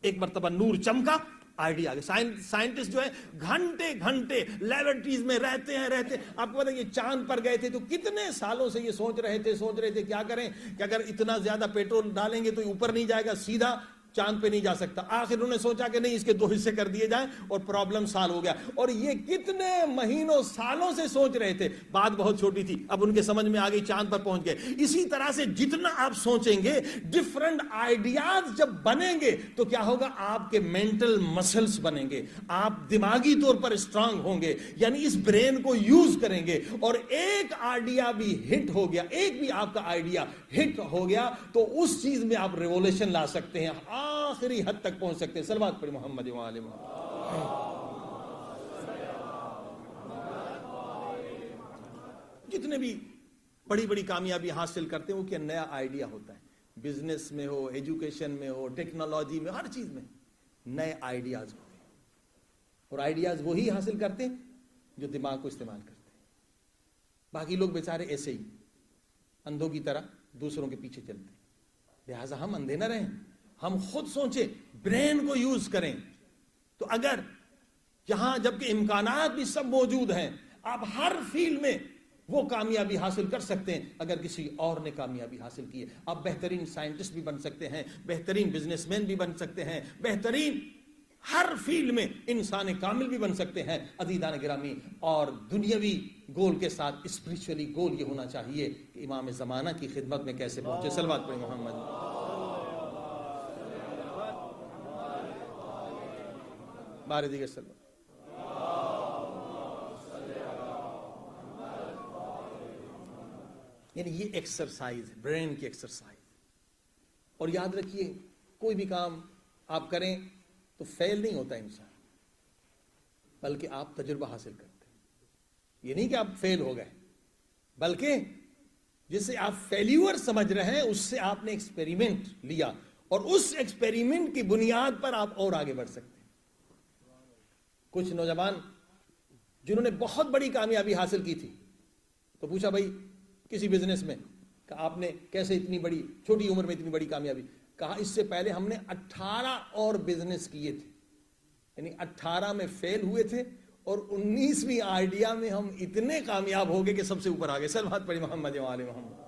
A: ایک مرتبہ نور چمکا, آئیڈیا آ گیا. سائنٹسٹ جو ہے گھنٹے گھنٹے لیبورٹریز میں رہتے ہیں. آپ کو پتا ہے یہ چاند پر گئے تھے تو کتنے سالوں سے یہ سوچ رہے تھے کیا کریں کہ اگر اتنا زیادہ پیٹرول ڈالیں گے تو اوپر نہیں جائے گا, سیدھا چاند پہ نہیں جا سکتا. آخر انہوں نے سوچا کہ نہیں, اس کے 2 حصے کر دیے جائیں, اور پرابلم سالو ہو گیا. اور یہ کتنے مہینوں سالوں سے سوچ رہے تھے, بات بہت چھوٹی تھی, اب ان کے سمجھ میں آ گئی, چاند پر پہنچ گئے. اسی طرح سے جتنا آپ سوچیں گے, ڈفرنٹ آئیڈیاز جب بنیں گے تو کیا ہوگا, آپ کے مینٹل مسلز بنیں گے, آپ دماغی طور پر اسٹرانگ ہوں گے, یعنی اس برین کو یوز کریں گے. اور ایک آئیڈیا بھی ہٹ ہو گیا, ایک بھی آپ کا آئیڈیا ہٹ ہو گیا تو اس چیز میں آپ ریولیوشن لا سکتے ہیں, آخری حد تک پہنچ سکتے ہیں. صلوات پڑھ محمد و آل محمد. جتنے بھی بڑی بڑی کامیابی حاصل کرتے ہیں وہ کیا نیا آئیڈیا ہوتا ہے. بزنس میں ہو, ایجوکیشن میں ہو, ٹیکنالوجی میں, ہر چیز میں نئے آئیڈیاز ہوتے ہیں. اور آئیڈیاز وہی حاصل کرتے ہیں جو دماغ کو استعمال کرتے ہیں. باقی لوگ بیچارے ایسے ہی اندھوں کی طرح دوسروں کے پیچھے چلتے ہیں. لہٰذا ہم اندھے نہ رہیں, ہم خود سوچیں, برین کو یوز کریں. تو اگر یہاں جبکہ امکانات بھی سب موجود ہیں, آپ ہر فیلڈ میں وہ کامیابی حاصل کر سکتے ہیں اگر کسی اور نے کامیابی حاصل کی ہے. آپ بہترین سائنٹسٹ بھی بن سکتے ہیں, بہترین بزنس مین بھی بن سکتے ہیں, بہترین ہر فیلڈ میں انسان کامل بھی بن سکتے ہیں. عزیزان گرامی, اور دنیاوی گول کے ساتھ اسپرچولی گول یہ ہونا چاہیے کہ امام زمانہ کی خدمت میں کیسے پہنچے. صلوات پڑھیں محمد. بارے دیگر سلام. یعنی یہ ایکسرسائز ہے, برین کی ایکسرسائز. اور یاد رکھیے, کوئی بھی کام آپ کریں تو فیل نہیں ہوتا انسان, بلکہ آپ تجربہ حاصل کرتے ہیں. یہ نہیں کہ آپ فیل ہو گئے, بلکہ جسے آپ فیلیور سمجھ رہے ہیں اس سے آپ نے ایکسپیریمنٹ لیا, اور اس ایکسپیریمنٹ کی بنیاد پر آپ اور آگے بڑھ سکتے ہیں. کچھ نوجوان جنہوں نے بہت بڑی کامیابی حاصل کی تھی تو پوچھا بھائی کسی بزنس میں, کہ آپ نے کیسے اتنی بڑی چھوٹی عمر میں اتنی بڑی کامیابی؟ کہا اس سے پہلے ہم نے 18 اور بزنس کیے تھے, یعنی 18 میں فیل ہوئے تھے, اور 19ویں آئیڈیا میں ہم اتنے کامیاب ہو گئے کہ سب سے اوپر آ گئے. صلوات پڑھی محمد و آل محمد.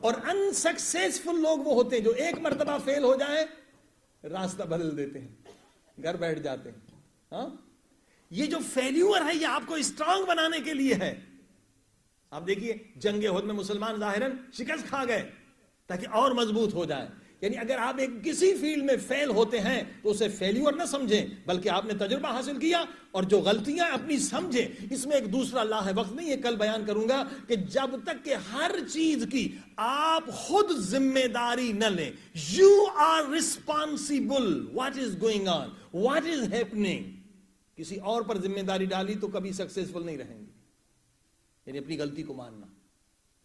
A: اور انسکسیسفل لوگ وہ ہوتے ہیں جو ایک مرتبہ فیل ہو جائیں راستہ بدل دیتے ہیں, گھر بیٹھ جاتے ہیں. ہاں, یہ جو فیلیور ہے یہ آپ کو اسٹرانگ بنانے کے لیے ہے. آپ دیکھیے جنگ احد میں مسلمان ظاہراً شکست کھا گئے تاکہ اور مضبوط ہو جائیں. یعنی اگر آپ ایک کسی فیلڈ میں فیل ہوتے ہیں تو اسے فیلیور نہ سمجھیں, بلکہ آپ نے تجربہ حاصل کیا اور جو غلطیاں اپنی سمجھیں. اس میں ایک دوسرا لا ہے, وقت نہیں ہے, کل بیان کروں گا کہ جب تک کہ ہر چیز کی آپ خود ذمہ داری نہ لیں, you are responsible what is going on, what is happening. کسی اور پر ذمہ داری ڈالی تو کبھی سکسیسفل نہیں رہیں گے. یعنی اپنی غلطی کو ماننا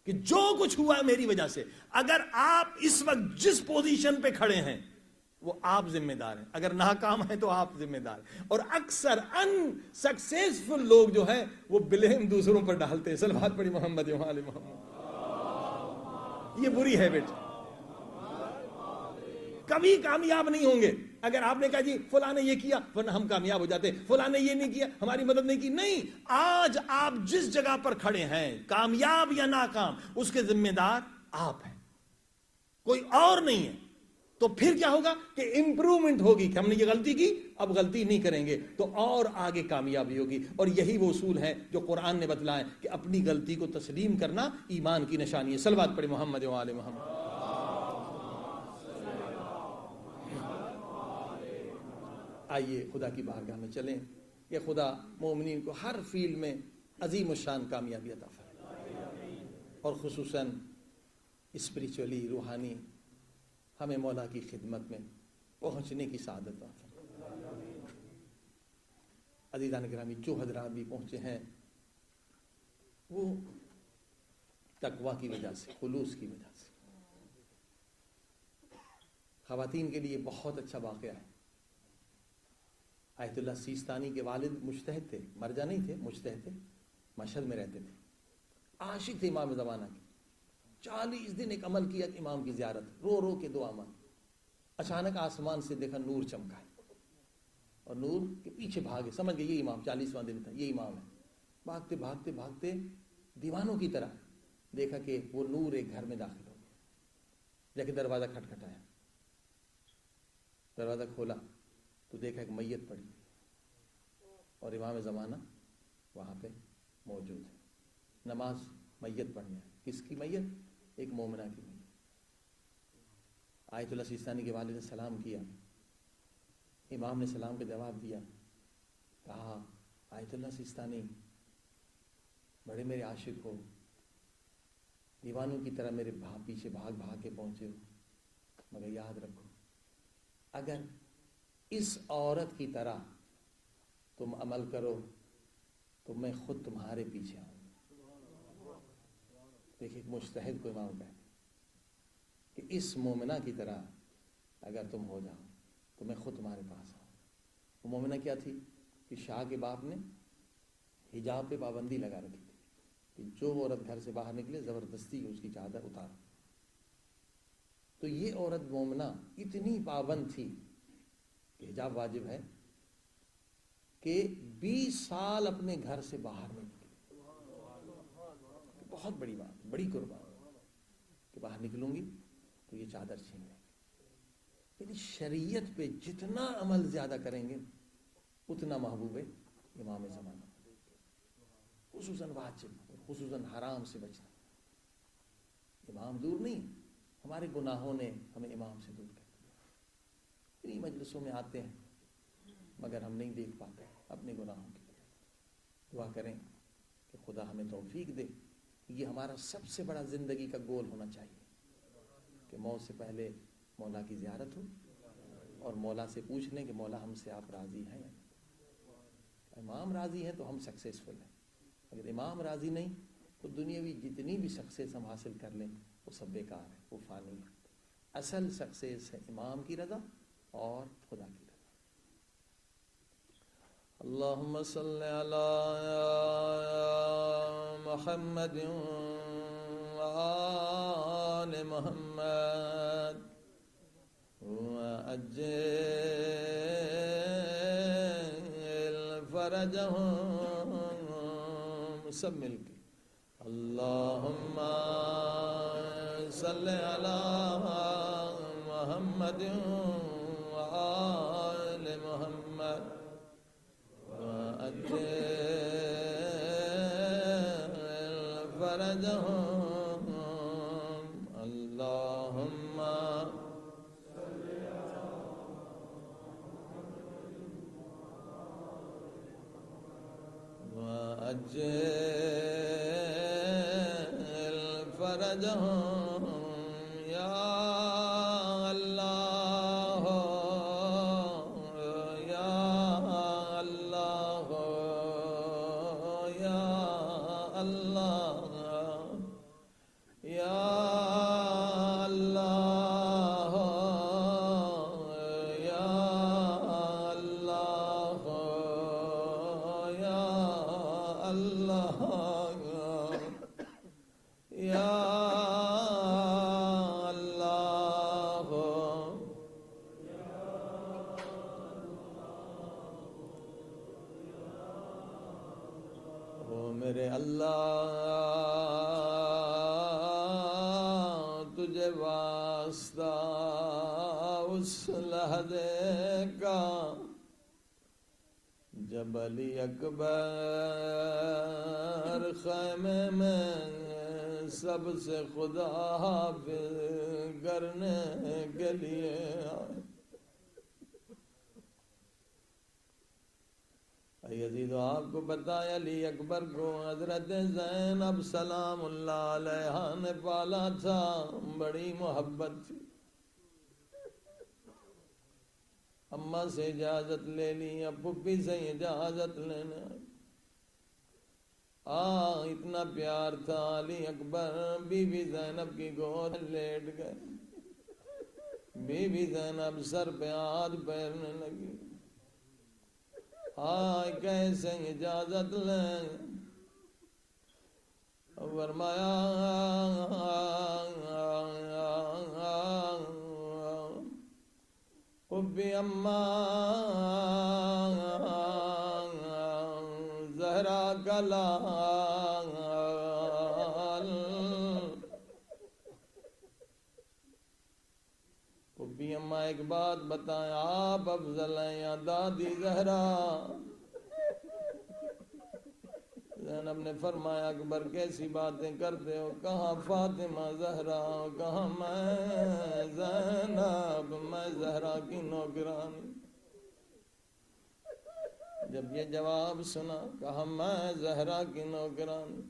A: کہ جو کچھ ہوا ہے میری وجہ سے. اگر آپ اس وقت جس پوزیشن پہ کھڑے ہیں وہ آپ ذمہ دار ہیں، اگر ناکام ہیں تو آپ ذمہ دار ہیں. اور اکثر ان سکسیسفل لوگ جو ہیں وہ بلیم دوسروں پر ڈالتے ہیں. صلوات پڑھی محمد و آل محمد. یہ بری ہیبٹ. کبھی کامیاب نہیں ہوں گے. اگر آپ نے کہا جی فلاں نے یہ کیا ورنہ ہم کامیاب ہو جاتے، فلاں نے یہ نہیں کیا ہماری مدد نہیں کی، نہیں. آج آپ جس جگہ پر کھڑے ہیں کامیاب یا ناکام اس کے ذمہ دار آپ ہیں، کوئی اور نہیں ہے. تو پھر کیا ہوگا کہ امپروومنٹ ہوگی کہ ہم نے یہ غلطی کی اب غلطی نہیں کریں گے تو اور آگے کامیابی ہوگی. اور یہی وہ اصول ہے جو قرآن نے بتلائے کہ اپنی غلطی کو تسلیم کرنا ایمان کی نشانی ہے. صلوات پڑھیں محمد و آل محمد. آئیے خدا کی بارگاہ میں چلیں کہ خدا مومنین کو ہر فیلڈ میں عظیم الشان کامیابی عطا فرمائے، اور خصوصاً اسپریچولی روحانی ہمیں مولا کی خدمت میں پہنچنے کی سعادت عطا فرمائے. عزیزان گرامی، جو حضرات بھی پہنچے ہیں وہ تقویٰ کی وجہ سے، خلوص کی وجہ سے. خواتین کے لیے بہت اچھا واقعہ ہے. آیت اللہ سیستانی کے والد مجتہد تھے، مرجع نہیں تھے، مجتہد تھے، مشہد میں رہتے تھے، عاشق تھے امام زمانہ کے. 40 دن ایک عمل کیا کہ امام کی زیارت، رو رو کے دعا مانگ. اچانک آسمان سے دیکھا نور چمکا ہے اور نور کے پیچھے بھاگے، سمجھ گئے یہ امام، 40واں دن تھا، یہ امام ہے. بھاگتے بھاگتے بھاگتے دیوانوں کی طرح دیکھا کہ وہ نور ایک گھر میں داخل ہو گیا. جا کے دروازہ کھٹکھٹایا، دروازہ کھولا تو دیکھا ایک میت پڑی اور امام زمانہ وہاں پہ موجود ہے. نماز میت پڑھنے ہے. کس کی میت؟ ایک مومنہ کی میت. آیت اللہ سیستانی کے والد نے سلام کیا، امام نے سلام کا جواب دیا. کہا آیت اللہ سیستانی بڑے میرے عاشق ہو، دیوانوں کی طرح میرے پیچھے بھاگ بھاگ کے پہنچے ہو، مگر یاد رکھو اگر اس عورت کی طرح تم عمل کرو تو میں خود تمہارے پیچھے آؤں. دیکھیں مجتہد کو امام کہتے کہ اس مومنہ کی طرح اگر تم ہو جاؤ تو میں خود تمہارے پاس آؤں. وہ مومنہ کیا تھی کہ شاہ کے باپ نے حجاب پہ پابندی لگا رکھی تھی کہ جو عورت گھر سے باہر نکلے زبردستی اس کی چادر اتارو. تو یہ عورت مومنہ اتنی پابند تھی کہ حجاب واجب ہے کہ 20 سال اپنے گھر سے باہر نہیں نکلی. بہت بڑی بات، بڑی قربان کہ باہر نکلوں گی تو یہ چادر چھین لیں گے. یعنی شریعت پہ جتنا عمل زیادہ کریں گے اتنا محبوب ہے امام زمانہ، خصوصاً واجب اور خصوصاً حرام سے بچنا. امام دور نہیں، ہمارے گناہوں نے ہمیں امام سے دور کر دیا. اتنی مجلسوں میں آتے ہیں مگر ہم نہیں دیکھ پاتے اپنے گناہوں کی. دعا کریں کہ خدا ہمیں توفیق دے. یہ ہمارا سب سے بڑا زندگی کا گول ہونا چاہیے کہ موت سے پہلے مولا کی زیارت ہو اور مولا سے پوچھ لیں کہ مولا ہم سے آپ راضی ہیں. امام راضی ہیں تو ہم سکسیسفل ہیں، اگر امام راضی نہیں تو دنیاوی جتنی بھی سکسیس ہم حاصل کر لیں وہ سب بیکار ہے، وہ فانی ہے. اصل سکسیس ہے امام کی رضا اور خدا کی رضا. اللہم صلی علی محمد وآل محمد وعجل فرجهم. سب مل کے اللہم صلی علی محمد وآل محمد وعجل فرجهم. اللہم وعجل فرجهم یا اللہ یا اللہ یا اللہ یا اللہ میرے اللہ تجھے واسطہ اس لحظے کا جب علی اکبر خیمے میں سب سے خدا حافظ کرنے کے لیے آئے۔ یزید آپ کو بتایا علی اکبر کو حضرت زینب سلام اللہ علیہا نے پالا تھا، بڑی محبت تھی۔ اماں سے اجازت لے لی، اب پھپھی سے اجازت لینے اتنا پیار تھا علی اکبر بی بی زینب کی گود لیٹ گئے۔ بی بی زینب سر پہ ہاتھ پھیرنے لگی، کیسے اجازت لیں؟ فرمایا پھپھی اماں زہرا کا لال، پھپھی اماں ایک بات بتائیں، آپ افضل ہیں یا دادی زہرا؟ زینب نے فرمایا اکبر کیسی باتیں کرتے ہو، کہاں فاطمہ زہرا، کہاں میں زینب، میں زہرا کی نوکرانی۔ جب یہ جواب سنا کہا میں زہرا کی نوکرانی،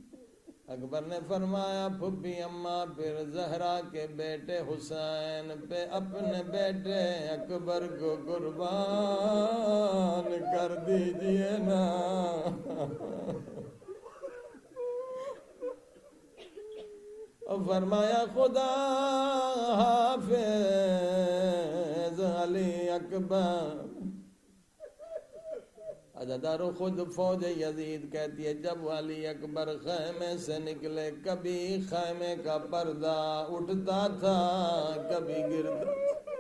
A: اکبر نے فرمایا پھپھی اماں پھر زہرا کے بیٹے حسین پہ اپنے بیٹے اکبر کو قربان کر دیجئے نا۔ فرمایا خدا حافظ علی اکبر۔ عزادارو خود فوج یزید کہتی ہے جب علی اکبر خیمے سے نکلے کبھی خیمے کا پردہ اٹھتا تھا کبھی گرتا تھا۔